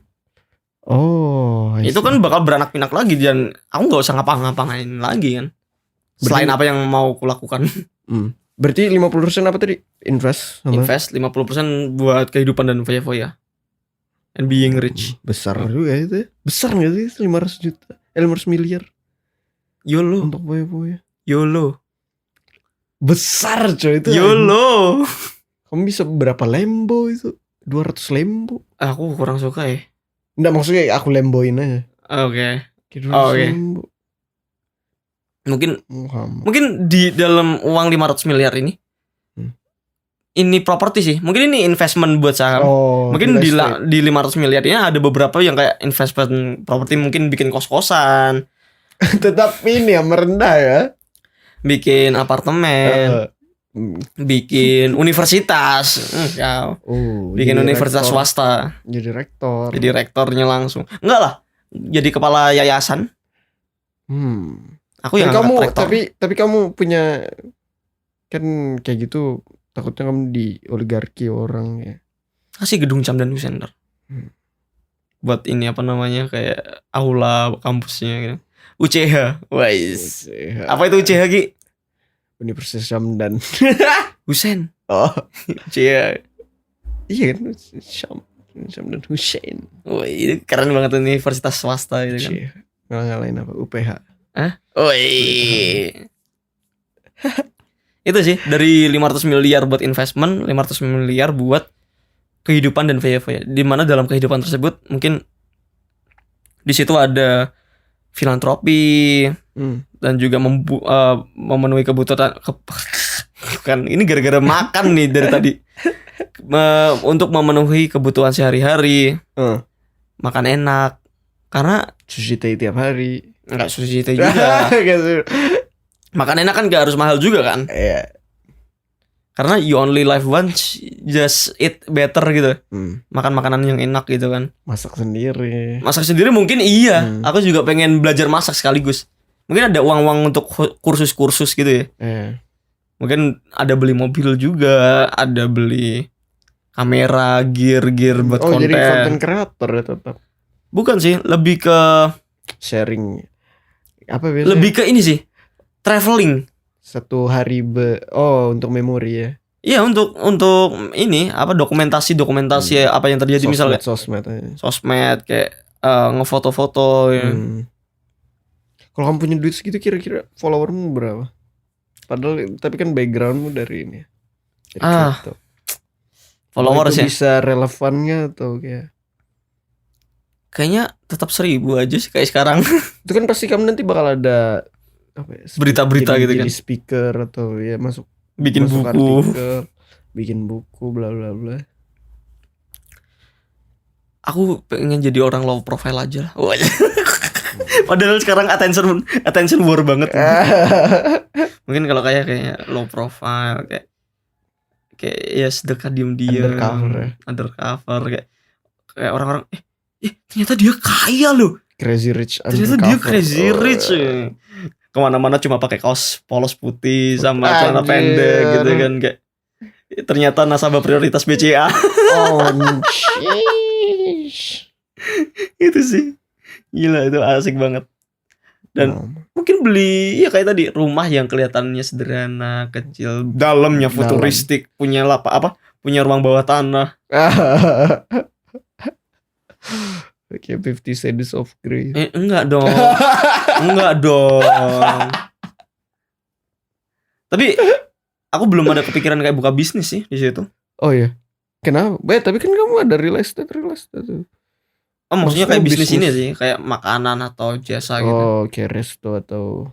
oh I Itu see. kan bakal beranak pinak lagi dan aku nggak usah ngapa-ngapain lagi kan. Selain apa yang mau kulakukan. Berarti 50% apa tadi? Invest sama Invest 50% buat kehidupan dan foya-foya. And being rich. Besar juga itu. Besar gak sih 500 juta? 500 miliar YOLO. untuk boya-boya. YOLO. Besar coy itu. YOLO. Kamu bisa berapa Lambo itu? 200 Lambo. Aku kurang suka ya. Enggak, maksudnya aku Lamboin aja. Oke. Kayak 200 Oke. Lambo. Mungkin di dalam uang 500 miliar ini. Ini properti sih. Mungkin ini investment buat saham. Mungkin di 500 miliar ini ada beberapa yang kayak investment properti, mungkin bikin kos-kosan, tetap ini ya merendah ya. bikin apartemen, bikin universitas, bikin jadi universitas rektor. swasta, Jadi rektor. jadi rektornya langsung. Enggak lah, jadi kepala yayasan. Aku yang kamu angkat rektor. tapi kamu punya kan kayak gitu, takutnya kamu di oligarki orang ya. Kasih gedung Camdan Center. Buat ini apa namanya kayak aula kampusnya gitu. UCH, wais. Apa itu UCH Ki? Universitas Camdan. Husein. Oh, UCH. iya kan Camdan Hussein. Wih, ini keren banget universitas swasta gitu kan. Ngalahin apa? UPH. Wih. Itu sih dari 500 miliar buat investment, 500 miliar buat kehidupan dan foya-foya. Di mana dalam kehidupan tersebut mungkin di situ ada filantropi dan juga memenuhi kebutuhan kan ini gara-gara makan nih dari tadi. Untuk memenuhi kebutuhan sehari-hari. Makan enak. Karena sushi teh tiap hari. enggak sushi teh juga. Makan enak kan gak harus mahal juga kan. Iya. Karena you only live once, just eat better gitu. Makan makanan yang enak gitu kan. Masak sendiri mungkin iya. Aku juga pengen belajar masak sekaligus. Mungkin ada uang-uang untuk kursus-kursus gitu ya. Mungkin ada beli mobil juga, ada beli kamera, gear buat konten. Jadi content creator ya tetap. Bukan sih, lebih ke sharing. Apa biasanya? Lebih ke ini sih, traveling. Satu hari untuk memori ya. Iya, untuk ini apa dokumentasi apa yang terjadi, misalnya sosmed kayak ngefoto-foto ya. Kalau kamu punya duit segitu kira-kira followermu berapa? Padahal tapi kan backgroundmu dari ini. Dari followers ya. Bisa relevannya atau kayaknya tetap 1,000 aja sih kayak sekarang. Itu kan pasti kamu nanti bakal ada berita-berita gitu kan. Jadi speaker atau ya bikin buku artikel, bikin buku bla bla bla. Aku pengen jadi orang low profile aja lah. Padahal sekarang attention war banget. Mungkin kalau kayak low profile kayak ya sedekah diam-diam, undercover kayak orang-orang ternyata dia kaya loh. Crazy rich. Ternyata dia crazy rich. Kemana-mana cuma pakai kaos polos putih sama celana pendek gitu kan, kayak ternyata nasabah prioritas BCA. Itu sih gila, itu asik banget. Dan mungkin beli ya kayak tadi rumah yang kelihatannya sederhana, kecil, dalamnya futuristik, punya punya ruang bawah tanah. Kayak 50 Shades of Grey. Enggak dong. Enggak dong. Tapi aku belum ada kepikiran kayak buka bisnis sih di situ. Oh iya. Kenapa? Tapi kan kamu ada real estate tuh. Oh, maksudnya kayak bisnis ini sih, kayak makanan atau jasa gitu. Oh, kayak resto atau.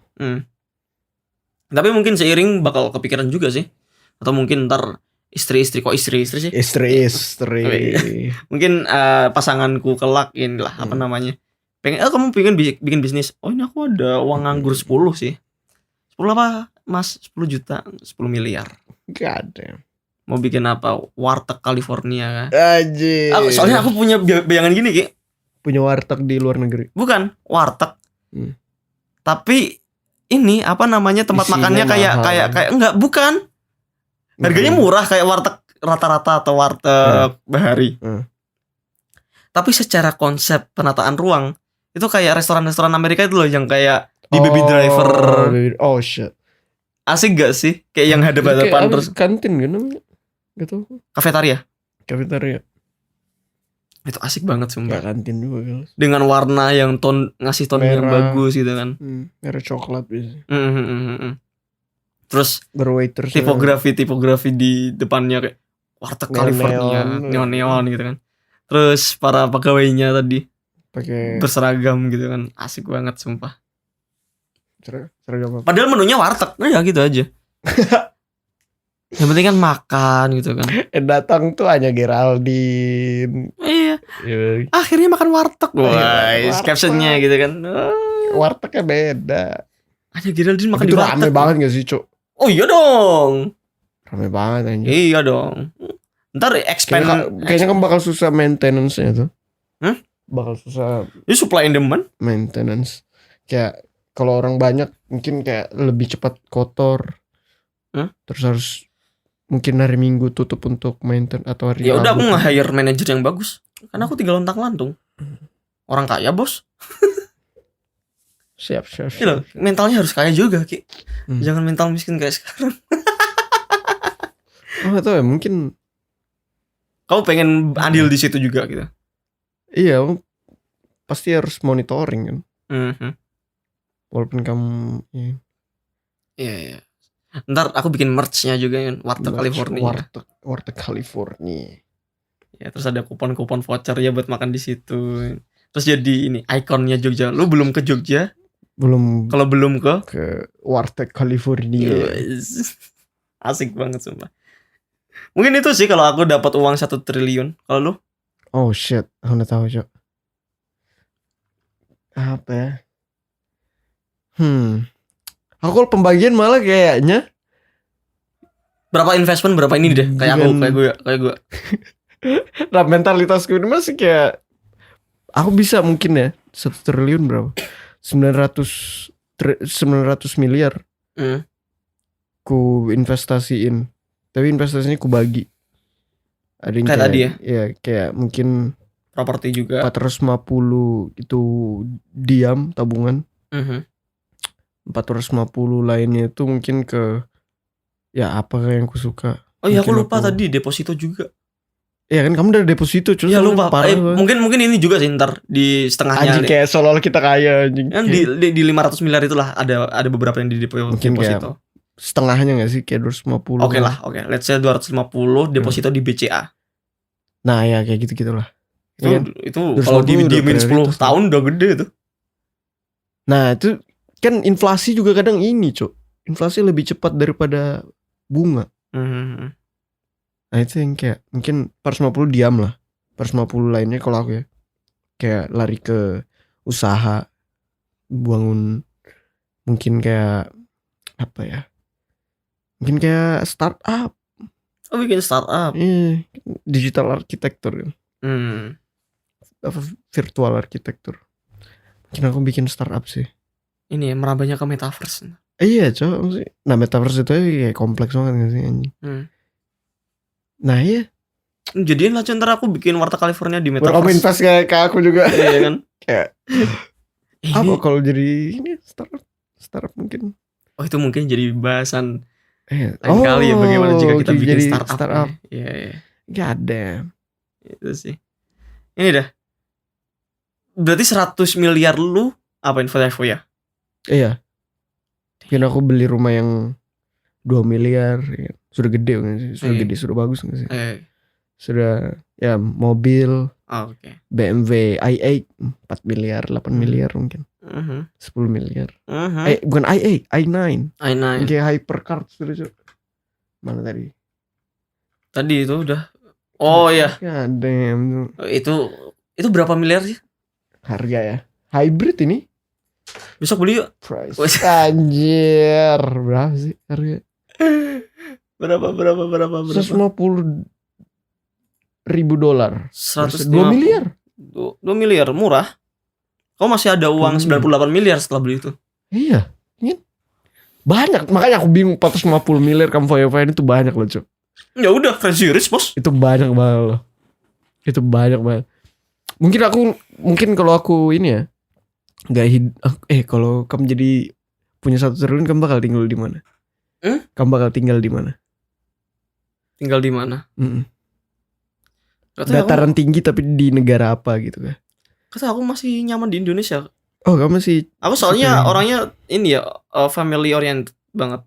Tapi mungkin seiring bakal kepikiran juga sih. Atau mungkin ntar istri sih. Istri. Mungkin pasanganku kelak inilah apa namanya. Kamu pengen bikin bisnis. Oh, ini aku ada uang nganggur 10 sih. 10 apa, Mas? 10 juta, 10 miliar. Gak ada. Mau bikin apa? Warteg California kan. Anjir. Soalnya aku punya bayangan gini, Ki. Punya warteg di luar negeri. Bukan, warteg. Tapi ini apa namanya, tempat isinya makannya kayak enggak, bukan. Harganya murah kayak warteg rata-rata atau warteg bahari. Tapi secara konsep penataan ruang itu kayak restoran-restoran Amerika itu loh, yang kayak di Baby Driver. Oh shit. Asik gak sih? Kayak yang hadap-hadapan terus kantin kan namanya? Gitu. Kafetaria. Itu asik banget sumpah. Ya, kantin juga kan. Dengan warna yang ngasih tone yang bagus gitu kan. Merah coklat biasanya. Terus berwaiter tipografi di depannya kayak warteg California, neon gitu kan. Terus para pegawainya tadi pakai berseragam gitu kan. Asik banget sumpah. Seragam apa? Padahal menunya warteg. Ya gitu aja. Yang penting kan makan gitu kan. Datang tuh hanya Geraldine. Iya. Akhirnya makan warteg. Wah, captionnya gitu kan. Wartegnya beda. Hanya Geraldine makan di warteg. Itu rame banget gak sih, Cok? Oh iya dong. Rame banget anjir. Iya dong. Ntar kayaknya kan bakal susah maintenance-nya tuh. Bakal susah. Ini supply and demand. Maintenance. Kayak kalau orang banyak mungkin kayak lebih cepat kotor. Terus harus mungkin hari Minggu tutup untuk maintenance atau hari Ya udah, aku nge-hire manajer yang bagus. Karena aku tinggal lontang-lantung. Orang kaya, Bos. Siap. Loh, mentalnya harus kaya juga, Ki. Jangan mental miskin kayak sekarang. Gak tau ya, mungkin kamu pengen andil di situ juga gitu. Iya, pasti harus monitoring kan. Walaupun kamu Iya. Ntar aku bikin merch-nya juga kan, warteg California. Warteg California. Ya, terus ada kupon-kupon voucher ya buat makan di situ. Terus jadi ini ikonnya Jogja. Lu belum ke Jogja? Belum. Kalau belum ke warteg California. Asik banget sumpah. Mungkin itu sih kalau aku dapat uang 1 triliun. Kalau lu? Oh shit, aku udah tahu, Cok. Apa ya? Aku kalau pembagian malah kayaknya Berapa investment, berapa ini deh. Kayak gue. Nah, mentalitasku ini masih kayak aku bisa mungkin ya 1 triliun berapa? 900 miliar. Ku investasiin. Tapi investasinya ku bagi. Ada yang kayak tadi ya. Ya kayak mungkin properti juga. 450 itu diam tabungan. 450 lainnya itu mungkin ke ya apa yang aku suka. Oh iya, aku lupa tadi deposito juga. Ya kan kamu dari deposito ya lupa. Mungkin ini juga sih ntar di setengahnya. Anjing kayak seolah kita kaya anjing. Kan di 500 miliar itulah ada beberapa yang di deposito. Setengahnya gak sih kayak 250. Oke lah, oke. Let's say 250 deposito di BCA. Nah ya kayak gitu-gitulah. Itu kalau didiemin 10 tahun udah gede tuh. Nah itu kan inflasi juga kadang ini Cok. Inflasi lebih cepat daripada bunga. Nah itu yang kayak mungkin 450 diam lah. 450 lainnya kalau aku ya kayak lari ke usaha, bangun mungkin kayak apa ya, mungkin kayak startup. Oh bikin startup. Digital arsitektur kan. Virtual arsitektur. Mungkin aku bikin startup sih. Ini ya, merambahnya ke metaverse. Iya Cok. Nah metaverse itu kayak kompleks banget gak sih anjing. Nah iya. Jadiin lah ntar aku bikin Warta California di metaverse. Kamu invest kayak aku juga. Iya kan. Kayak apa kalau jadi ini startup mungkin. Oh itu mungkin jadi bahasan lain kali ya, bagaimana jika kita bikin startup. Iya. Gak ada. Itu sih. Ini dah. Berarti 100 miliar lu apain foya? Iya. Mungkin aku beli rumah yang 2 miliar ya. Sudah gede gak sih? Sudah gede, sudah bagus gak sih? Sudah ya mobil. Oke. BMW i8 4 miliar, 8 miliar mungkin. 10 miliar. Bukan i8, i9. Kayak hypercar sudah. Mana tadi? Tadi itu udah. Oh ya. Damn. Itu berapa miliar sih? Harga ya. Hybrid ini. Besok beli yuk. Price. Anjir. Berapa sih harga? Berapa? 150 ribu dolar. 2 miliar. 2 miliar murah. Kau masih ada uang 98 miliar setelah beli itu. Iya. Banyak. Makanya aku bingung 450 miliar kamu foya-foya itu banyak loh Cuk. Ya udah crazy rich bos. Itu banyak banget loh. Itu banyak banget. Mungkin kalau aku ini ya kalau kamu jadi punya 1 triliun kamu bakal tinggal di mana? Kamu bakal tinggal di mana? Tinggal di mana? Dataran tinggi tapi di negara apa gitu kan? Kata aku masih nyaman di Indonesia. Oh kamu masih. Aku soalnya orangnya ini ya family oriented banget.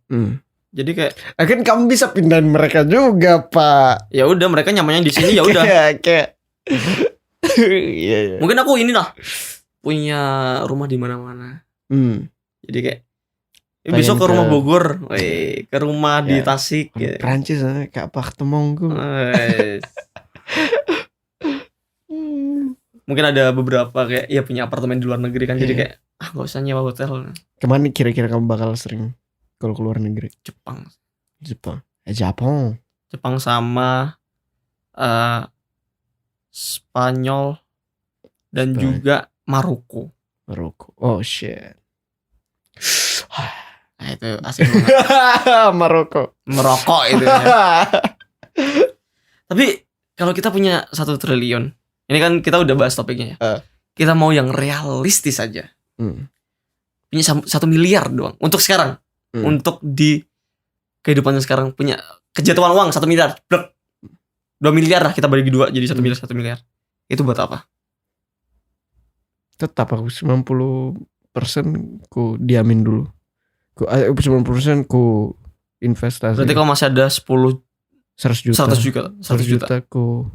Jadi kayak kan kamu bisa pindahin mereka juga Pak. Ya udah mereka nyamannya di sini ya udah. kayak. Iya. Mungkin aku inilah punya rumah di mana-mana. Jadi kayak besok ke rumah Bogor, ke rumah di Tasik. Prancis kayak apa ketemuku. Mungkin ada beberapa kayak punya apartemen di luar negeri kan, jadi kayak nggak usah nyewa hotel. Kemana kira-kira kamu bakal sering kalau keluar negeri? Jepang. Jepang sama Spanyol dan juga Maroko. Oh shit. Nah itu asik banget. Maroko itu ya. Tapi kalau kita punya 1 triliun, ini kan kita udah bahas topiknya ya. Kita mau yang realistis aja. Punya 1 miliar doang untuk sekarang. Untuk di kehidupannya sekarang punya kejatuhan uang 1 miliar. 2 miliar lah kita bagi 2 jadi 1 miliar. Itu buat apa? Tetap aku 90% ku diamin dulu. 90% ku investasi. Berarti kalau masih ada 100 juta ku.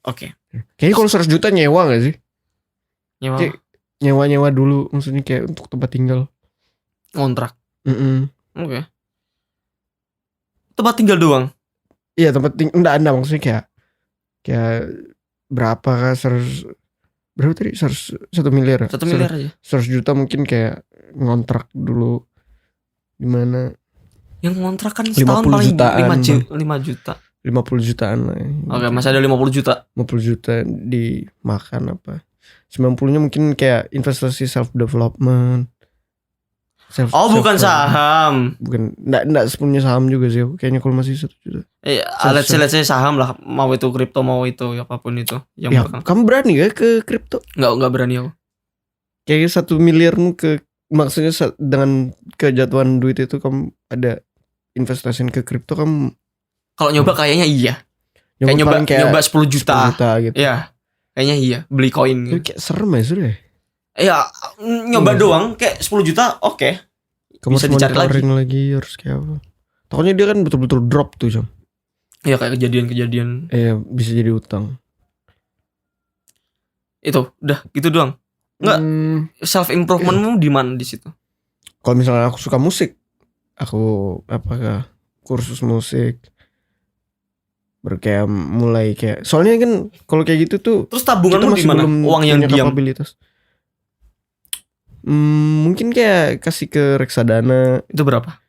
Oke. Kayaknya kalau 100 juta nyewa gak sih? Nyewa. Nyewa dulu, maksudnya kayak untuk tempat tinggal. Kontrak. Oke. Tempat tinggal doang. Iya tempat tinggal. Enggak maksudnya kayak berapa kan 100 berapa tadi 1 miliar. 1 miliar aja. 100 juta mungkin kayak ngontrak dulu di mana. Yang ngontrak kan setahun paling 5 juta. 50 jutaan lah. Oke, masih ada 50 juta. 50 juta dimakan apa? 90-nya mungkin kayak investasi self development. Bukan saham. Bukan, enggak sepenuhnya saham juga sih. Kayaknya kalau masih 1 juta. Let's say saham lah, mau itu kripto, mau itu apapun itu. Yang ya, kamu berani gak ke kripto? Enggak berani aku. Kayak 1 miliarmu maksudnya dengan kejatuhan duit itu kamu ada investasiin ke kripto, kamu kalau nyoba kayaknya iya. Kayak nyoba 10 juta. 10 juta gitu. Iya. Kayaknya iya, beli koin gitu. Kayak serem ya sudah. Ya, nyoba doang kayak 10 juta, oke. Kamu bisa dicari lagi harus kayak apa. Takutnya dia kan betul-betul drop tuh, Jam. Iya, kayak kejadian-kejadian. Bisa jadi utang. Itu, udah gitu doang. Enggak, self improvementmu di mana di situ? Kalau misalnya aku suka musik, aku apakah kursus musik, kayak mulai kayak, soalnya kan kalau kayak gitu tuh, terus tabunganmu di mana? Uang yang diam. Mungkin kayak kasih ke reksadana. Itu berapa?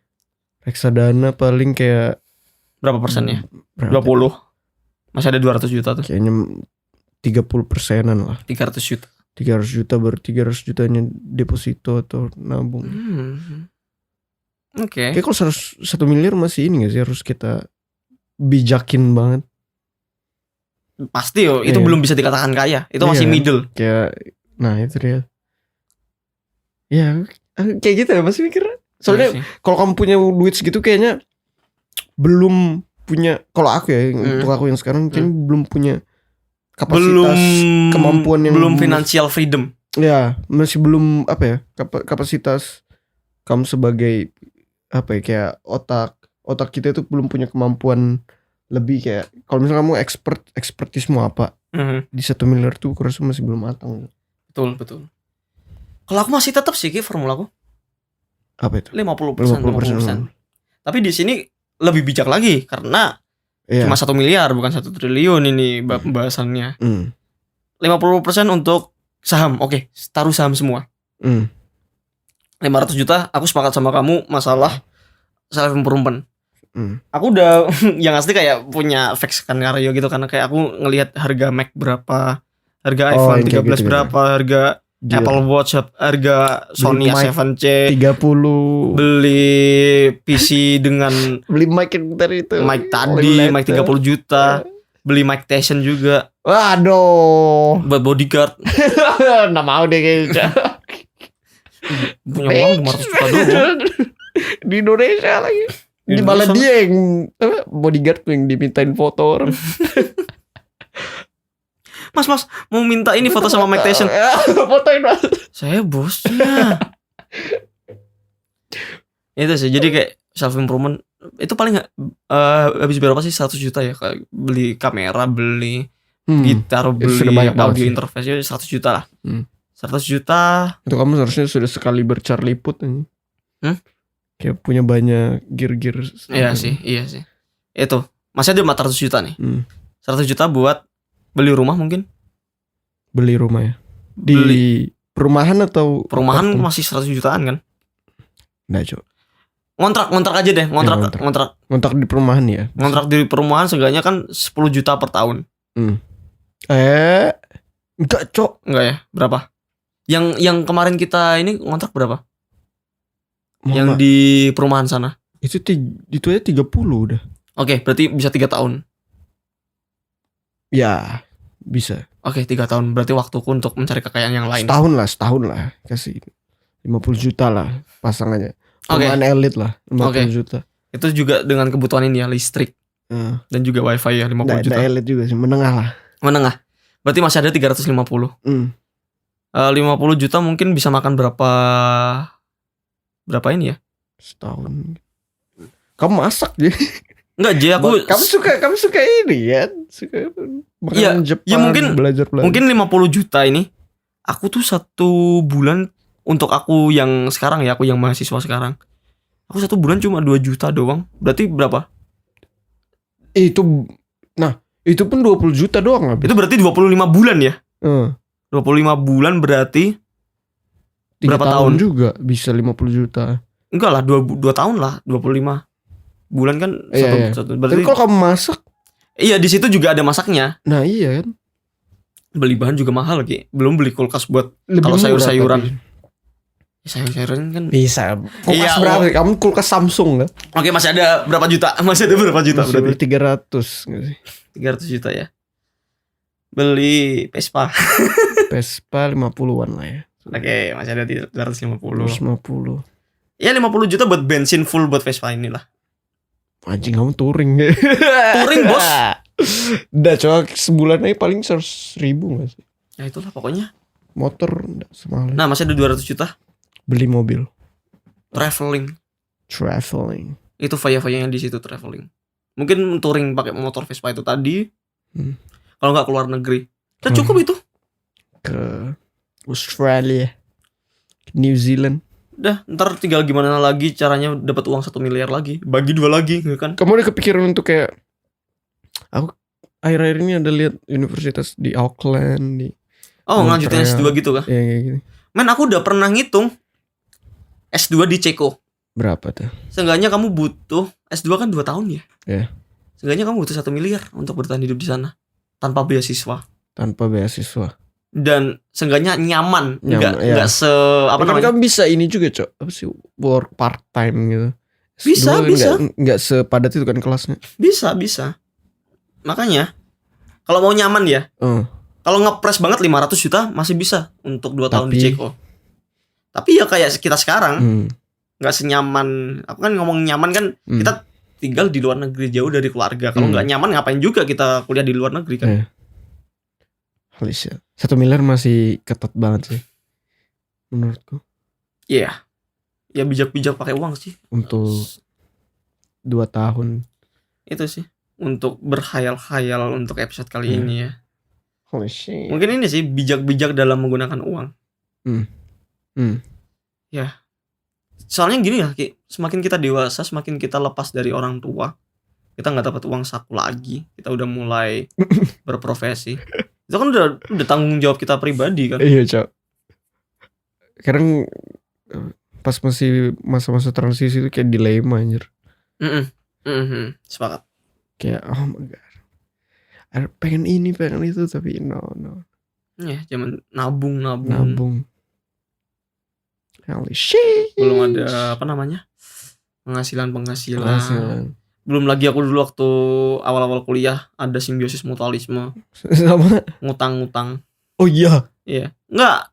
Reksadana paling kayak berapa persennya? 20. Masih ada 200 juta tuh. Kayaknya 30%-an lah. 300 juta. 300 juta baru 300 jutanya deposito atau nabung. Oke. Kayak kalau 1 miliar masih ini gak sih, harus kita bijakin banget. Pasti itu belum bisa dikatakan kaya. Itu masih middle. Kayak, nah itu dia. Ya kayak gitu ya, masih mikir. Soalnya kalau kamu punya duit segitu kayaknya belum punya. Kalau aku ya, untuk aku yang sekarang kayaknya belum punya kapasitas, kemampuan yang belum financial freedom. Ya, masih belum kapasitas kamu sebagai kayak otak kita itu belum punya kemampuan lebih kayak. Kalau misalnya kamu ekspertismu apa di 1 miliar tuh, aku rasa masih belum matang. Betul. Kalau aku masih tetap sih formula aku. Apa itu? 50%. Tapi di sini lebih bijak lagi karena cuma 1 miliar bukan 1 triliun ini pembahasannya. 50% untuk saham. Oke, taruh saham semua. 500 juta aku sepakat sama kamu masalah self improvement. Aku udah yang asli kayak punya fake skenario gitu, karena kayak aku ngelihat harga Mac berapa, harga iPhone 13 gitu, berapa, harga Apple Watch, harga Sony A7C 30, beli PC dengan beli mic dari itu, mic tadi, mic 30 juta, beli mic Tyson juga. Waduh, buat bodyguard. Nggak mau deh kayaknya. Punya uang 500 juta doang. Di Indonesia lagi. Di malah dia yang bodyguard yang dimintain foto orang. Mas mau minta ini foto sama Mike Tyson. Fotoin Mas. Saya bosnya. Itu sih, jadi kayak self improvement itu paling habis berapa sih? 100 juta ya, kayak beli kamera, beli gitar, beli audio interface, 100 juta lah. 100 juta. Itu kamu seharusnya sudah sekali Charlie Puth ini. Kayak punya banyak gear-gear. Iya sih. Itu masih ada 400 juta nih. 100 juta buat beli rumah mungkin. Beli rumah ya. Di perumahan atau perumahan masih 100 jutaan kan? Nggak, Cok. Ngontrak aja deh, ngontrak di perumahan ya. Ngontrak di perumahan seenggaknya kan 10 juta per tahun. Enggak, Cok. Enggak ya? Berapa? Yang kemarin kita ini ngontrak berapa? Yang di perumahan sana. Itu aja 30 udah. Oke, berarti bisa 3 tahun. Ya, bisa. Oke, 3 tahun. Berarti waktuku untuk mencari kekayaan yang lain. Setahun lah. Kasih 50 juta lah pasangannya. Perumahan elit lah, 50 juta. Itu juga dengan kebutuhan ini ya, listrik. Dan juga wifi ya, 50 juta. Elit juga sih, menengah lah. Menengah. Berarti masih ada 350. 50 juta mungkin bisa makan berapa ini ya? Setahun. Kamu masak jadi. Enggak, kamu suka ini ya? Suka makanan Jepang. Ya mungkin belajar. Mungkin 50 juta ini aku tuh 1 bulan untuk aku yang sekarang ya, aku yang mahasiswa sekarang. Aku 1 bulan cuma 2 juta doang. Berarti berapa? Itu pun 20 juta doang habis. Itu berarti 25 bulan ya? 25 bulan berarti 3 berapa tahun juga bisa 50 juta. Enggak lah, 2 tahun lah, 25. bulan kan Iya. satu. Tapi Berarti kalau kamu masak, iya di situ juga ada masaknya. nah iya kan. Beli bahan juga mahal lagi. Belum beli kulkas buat Lebih kalau murah sayur-sayuran. tapi. Sayur-sayuran kan. Bisa. Kulkas Iya, berapa? Kamu kulkas Samsung kan? Oke, masih ada berapa juta? Masih ada berapa juta Masih beli berarti? 300 nggak sih? 300 juta ya. Beli Vespa. Vespa 50-an lah ya. Oke, masih ada 250. 250. Ya 50 juta buat bensin full buat Vespa inilah. Anjing kamu touring. Touring, Bos. Udah coba sebulan aja paling 100.000 gak sih? Ya itulah pokoknya. Motor enggak semahal. Nah, masih ada 200 juta Beli mobil. traveling. Itu faya-fayanya di situ traveling. Mungkin touring pakai motor Vespa itu tadi. Kalau nggak keluar negeri. Udah cukup itu. Ke Australia, ke New Zealand. Udah, ntar tinggal gimana lagi caranya dapat uang 1 miliar lagi. Bagi 2 lagi, ya kan? Kamu ada kepikiran untuk kayak, aku akhir-akhir ini ada lihat universitas di Auckland di Oh, ngelanjutin Montreal. S2 gitu kah? ya kayak gini. Men, aku udah pernah ngitung S2 di Ceko. Berapa tuh? Seenggaknya kamu butuh S2 kan 2 tahun ya? Iya. Seenggaknya kamu butuh 1 miliar untuk bertahan hidup di sana tanpa beasiswa. Tanpa beasiswa. Dan seenggaknya nyaman, Nyaman, enggak iya. apa Kan namanya? kamu bisa ini juga, Cok. Apa sih? Work part time gitu. Bisa, S2 kan bisa. Nggak sepadat itu kan kelasnya. Bisa. Makanya kalau mau nyaman ya, kalau ngepres banget 500 juta masih bisa untuk 2 tahun di Ceko. Tapi ya kayak kita sekarang nggak senyaman. Aku kan ngomong nyaman kan, kita tinggal di luar negeri jauh dari keluarga. Kalau nggak nyaman ngapain juga kita kuliah di luar negeri kan? Holy shit. 1 miliar masih ketat banget sih menurutku. Iya. Ya bijak-bijak pakai uang sih. Untuk 2 tahun. Itu sih. Untuk berkhayal-khayal untuk episode kali ini ya. Holy shit. Mungkin ini sih bijak-bijak dalam menggunakan uang. Ya. Soalnya gini ya, Ki, semakin kita dewasa, semakin kita lepas dari orang tua, kita nggak dapat uang saku lagi. Kita udah mulai berprofesi. Itu kan udah tanggung jawab kita pribadi kan. Iya, Cok. Sekarang pas masih masa-masa transisi itu kayak dilema anjir. Sepakat. Kayak oh my god. Pengen ini, pengen itu tapi no. Ya, zaman nabung. Holy shit. Belum ada apa namanya? Penghasilan. Belum lagi aku dulu waktu awal-awal kuliah ada simbiosis mutualisme. Sama. Ngutang. Oh iya. Iya. Enggak,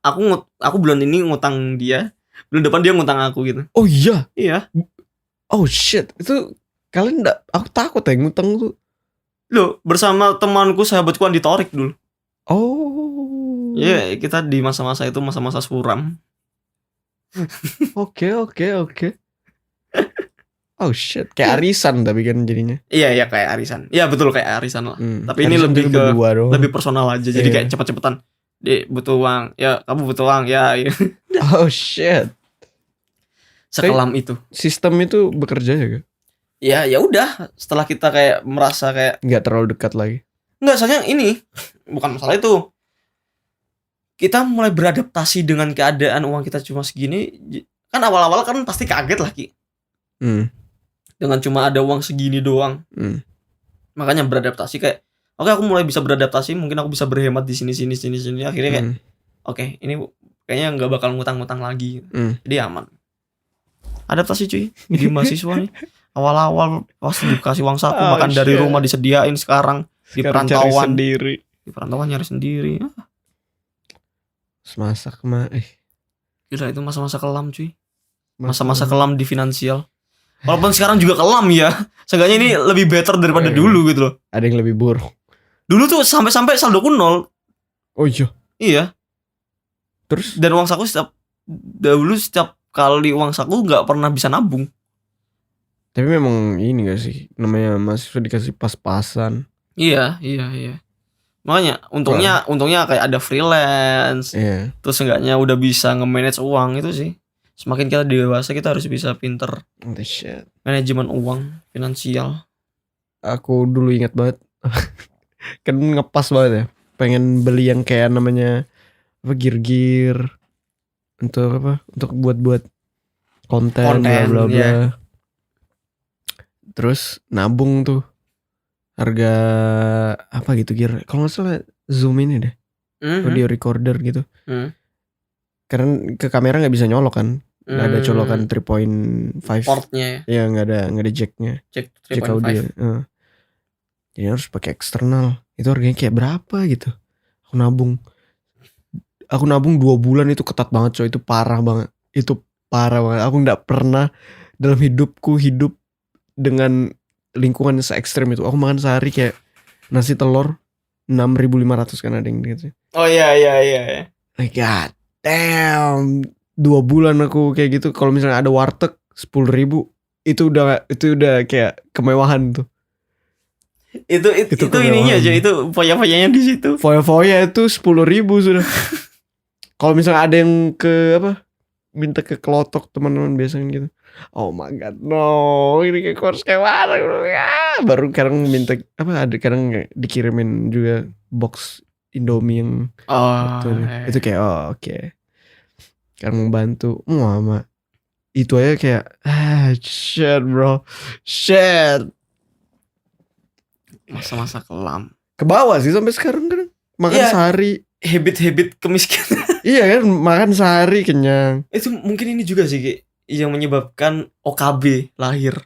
aku bulan ini ngutang dia, bulan depan dia ngutang aku gitu. Oh iya. Iya. Oh shit. Itu kalian enggak, aku takut ya ngutang tuh. Loh, bersama temanku sahabatku Andi Torik dulu. Oh. Iya, kita di masa-masa itu masa-masa suram. Oke. Oh shit, kayak arisan tapi kan jadinya. Iya kayak arisan. Iya betul kayak arisan lah. Tapi ini Arisan lebih tuh berdua doang. lebih personal aja. Jadi kayak cepet-cepetan. Butuh uang. Ya, kamu butuh uang. Ya. Oh shit. Sekelam itu. Sistem itu bekerja ya, Kak? Ya udah. Setelah kita kayak merasa kayak Nggak terlalu dekat lagi. enggak, soalnya ini bukan masalah itu. Kita mulai beradaptasi dengan keadaan uang kita cuma segini. Kan awal-awal kan pasti kaget lah, Ki. Dengan cuma ada uang segini doang. Makanya beradaptasi kayak oke, aku mulai bisa beradaptasi, mungkin aku bisa berhemat di sini. Akhirnya kayak oke, ini kayaknya nggak bakal ngutang-ngutang lagi. Jadi aman. Adaptasi cuy. Jadi mahasiswa nih. Awal-awal pasti dikasih uang saku, makan dari rumah disediain, sekarang di perantauan sendiri. Di perantauan nyari sendiri. Masak mah Gila, itu masa-masa kelam cuy. Masa-masa kelam di finansial. Walaupun sekarang juga kelam ya. Seenggaknya ini lebih better daripada dulu gitu loh. Ada yang lebih buruk. Dulu tuh sampai saldoku 0. Oh iya. Iya. Terus? Dan uang saku setiap kali uang saku nggak pernah bisa nabung. Tapi memang ini gak sih, namanya mahasiswa dikasih pas-pasan. Iya. Makanya untungnya kayak ada freelance. Iya. Terus enggaknya udah bisa nge-manage uang itu sih. Semakin kita dewasa kita harus bisa pinter Holy shit. manajemen uang, finansial. Aku dulu ingat banget. Kan ngepas banget ya. Pengen beli yang kayak namanya apa, gear untuk apa? Untuk buat konten bla bla bla. Iya. Terus nabung tuh harga apa gitu kira. Kalau nggak salah Zoom ini deh, audio recorder gitu. Karena ke kamera nggak bisa nyolok kan, nggak ada colokan 3.5 portnya ya, nggak ada jacknya, jack jack audio. 3.5. Jadi harus pakai eksternal. Itu harganya kayak berapa gitu. Aku nabung 2 bulan, itu ketat banget coy. Itu parah banget. Aku nggak pernah dalam hidupku hidup dengan lingkungan se-ekstrem itu. Aku makan sehari kayak nasi telur 6.500 kan, ada yang gitu. Oh iya. Like God damn, 2 bulan aku kayak gitu. Kalau misalnya ada warteg 10.000, itu udah kayak kemewahan tuh. Itu ininya aja, itu foya-foyanya di situ. Foya-foya itu 10.000 sudah. Kalau misalnya ada yang minta ke kelotok teman-teman biasanya gitu. Oh my god, no, ini kayak harus kayak mana ya. Baru kadang minta ada kadang dikirimin juga box Indomie yang itu kayak oke. Kadang membantu mama. Itu aja kayak shit bro, shit. Masa-masa kelam. Ke bawah sih sampai sekarang kan. Makan sehari. Habit kemiskinan. Iya kan, makan sehari kenyang. Itu mungkin ini juga sih Ki, yang menyebabkan OKB lahir.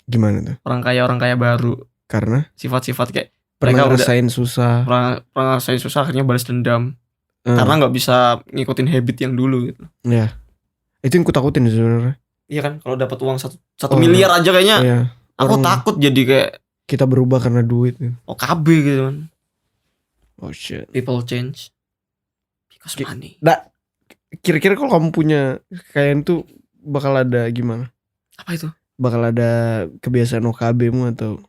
Gimana tuh? Orang kaya baru. Karena sifat-sifat kayak pernah ngerasain susah. Pernah ngerasain susah akhirnya balas dendam. Karena gak bisa ngikutin habit yang dulu gitu. Iya. Itu yang ku takutin sebenarnya. Iya kan, kalau dapat uang 1 miliar aja kayaknya. Iya. Aku takut jadi kayak kita berubah karena duit gitu. OKB gitu kan. Oh shit. People change because money. Nah, kira-kira kalau kamu punya kekayaan tuh bakal ada gimana? Apa itu? Bakal ada kebiasaan OKB-mu atau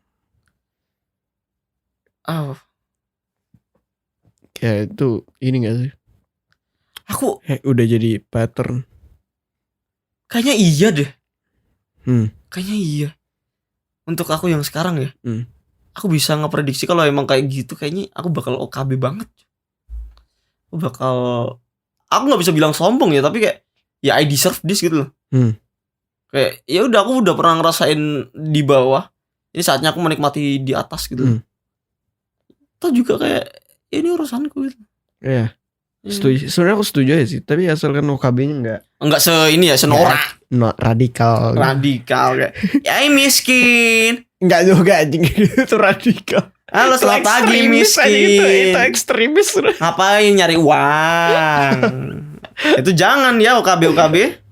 kayak itu ini gak sih? Aku udah jadi pattern. Kayaknya iya deh. Kayaknya iya. Untuk aku yang sekarang ya. Aku bisa ngeprediksi kalau emang kayak gitu, kayaknya aku bakal OKB banget. Aku nggak bisa bilang sombong ya, tapi kayak ya I deserve this gitu loh. Kayak ya udah, aku udah pernah ngerasain di bawah, ini saatnya aku menikmati di atas gitu. Atau juga kayak ini urusanku gitu. Iya. Setuju. Sebenarnya aku setuju aja sih, tapi asalkan OKB-nya enggak senorak. Radikal kayak ya miskin. Enggak juga anjing, itu radikal. Halo, selamat pagi miskin. Itu ekstremis. Ngapain nyari uang? Itu jangan ya OKB.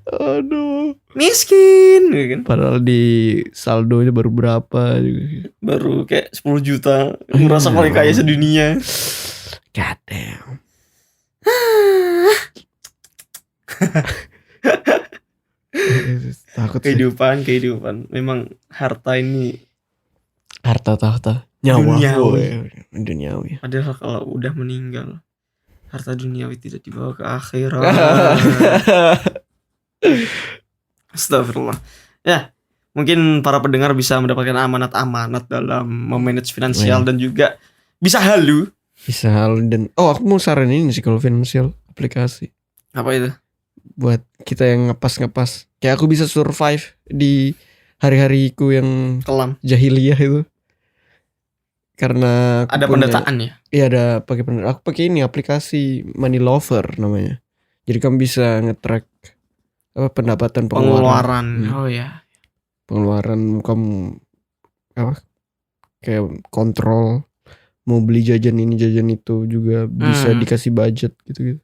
Aduh, miskin gitu kan. Padahal di saldonya baru berapa juga. Baru kayak 10 juta. Merasa paling kaya sedunia. God damn. Takut sih. Kehidupan memang harta ini, harta tahta nyawa duniawi. Padahal kalau udah meninggal, harta duniawi tidak dibawa ke akhirat. Astagfirullah. Ya, mungkin para pendengar bisa mendapatkan amanat-amanat dalam memanage finansial dan juga bisa halu dan aku mau saranin ini sih kalau finansial aplikasi. Apa itu? Buat kita yang ngepas. Kayak aku bisa survive di hari-hariku yang kelam jahiliyah itu. Karena ada pendataan ya? Iya, ada pakai pendataan. Aku pakai ini aplikasi Money Lover namanya. Jadi kamu bisa nge-track pendapatan pengeluaran. Oh ya. Pengeluaran kamu kayak kontrol mau beli jajan ini jajan itu juga bisa dikasih budget gitu.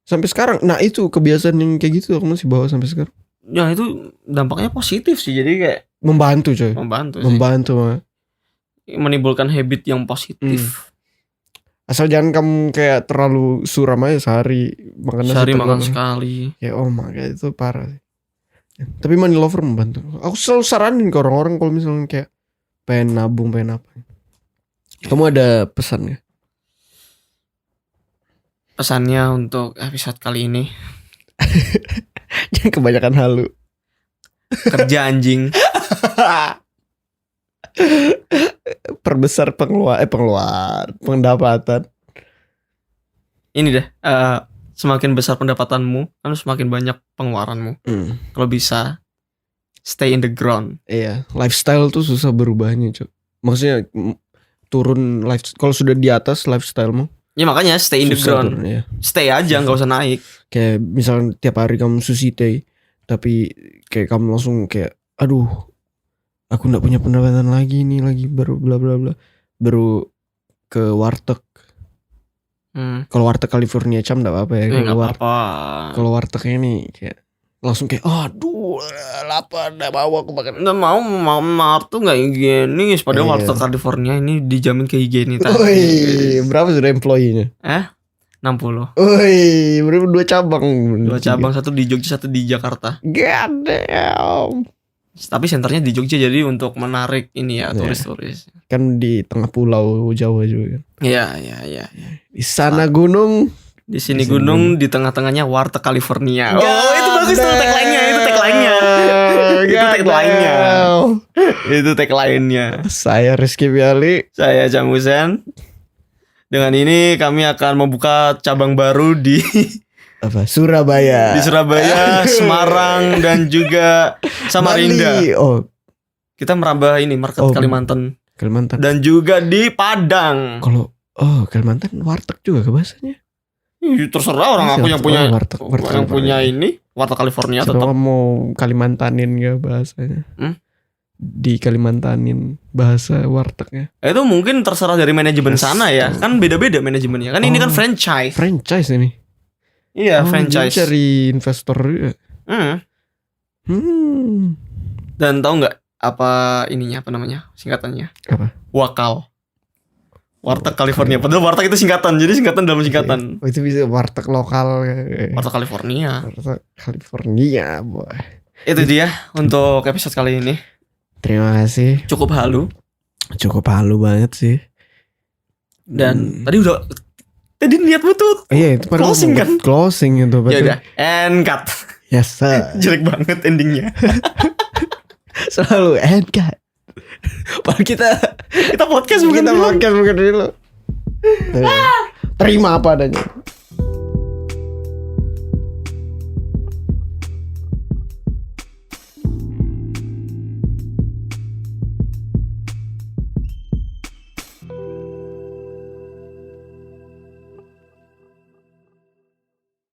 Sampai sekarang. Nah itu kebiasaan yang kayak gitu aku masih bawa sampai sekarang. Ya itu dampaknya positif sih. Jadi kayak membantu coy. Membantu menimbulkan habit yang positif. Asal jangan kamu kayak terlalu suram aja sehari makan sekali. Ya oh my god, itu parah sih. Tapi Money Lover membantu. Aku selalu saranin ke orang-orang kalau misalnya kayak pengen nabung, pengen apa. Kamu ada pesan gak? Pesannya untuk episode kali ini, jangan kebanyakan halu. Kerja anjing. Perbesar pendapatan. Ini deh, semakin besar pendapatanmu kan semakin banyak pengeluaranmu. Kalau bisa stay in the ground. Iya, lifestyle tuh susah berubahnya, Cok. Maksudnya turun kalau sudah di atas lifestylemu. Ya makanya stay in the ground. Turun, ya. Stay aja, nggak usah naik. Kayak misalnya tiap hari kamu sushi teh, tapi kayak kamu langsung kayak, aduh, aku nggak punya pendapatan lagi nih, lagi baru bla bla bla, baru ke warteg. Kalau warteg California Cham nggak apa-apa ya. Kalau wartegnya nih kayak langsung kayak, aduh, lapar, nggak mau aku makan. Nggak mau tuh nggak higienis. Padahal warteg California ini dijamin kehigienisan. Berapa sudah employee-nya? 60. Berapa 2 cabang? 2 cabang, satu di Jogja, satu di Jakarta. God damn. Tapi senternya di Jogja, jadi untuk menarik ini ya turis-turis. Kan di tengah pulau Jawa juga kan. Iya. Di sana gunung, di sini gunung, di tengah-tengahnya warteg California. Itu bagus tuh tagline-nya, itu tagline-nya. Saya Rizky Biali, saya Camusen. Dengan ini kami akan membuka cabang baru di Surabaya. Di Surabaya, Semarang, dan juga Samarinda. Bali. Kita merambah ini market Kalimantan. Dan juga di Padang. Kalau Kalimantan warteg juga ke bahasanya. Terserah orang aku yang punya warteg yang punya ini warteg California. Tetap mau Kalimantanin gak bahasanya? Di Kalimantanin bahasa wartegnya. Itu mungkin terserah dari manajemen sana ya. Kan beda-beda manajemennya. Kan ini kan franchise. Franchise ini. Iya, franchise. Cari investor juga. Dan tahu nggak apa ininya, apa namanya singkatannya? Apa? Wakal. Warteg California. Padahal warteg itu singkatan. Jadi singkatan dalam singkatan. Itu bisa warteg lokal. Warteg California. Warteg California, boy. Itu dia untuk episode kali ini. Terima kasih. Cukup halu banget sih. Dan tadi niat butut. Iya, itu pada closing kan? Closing itu. Ya udah, and cut. Yes, sir. Jelek banget endingnya. Selalu and cut. Padahal kita podcast bukan dulu. Terima apa adanya.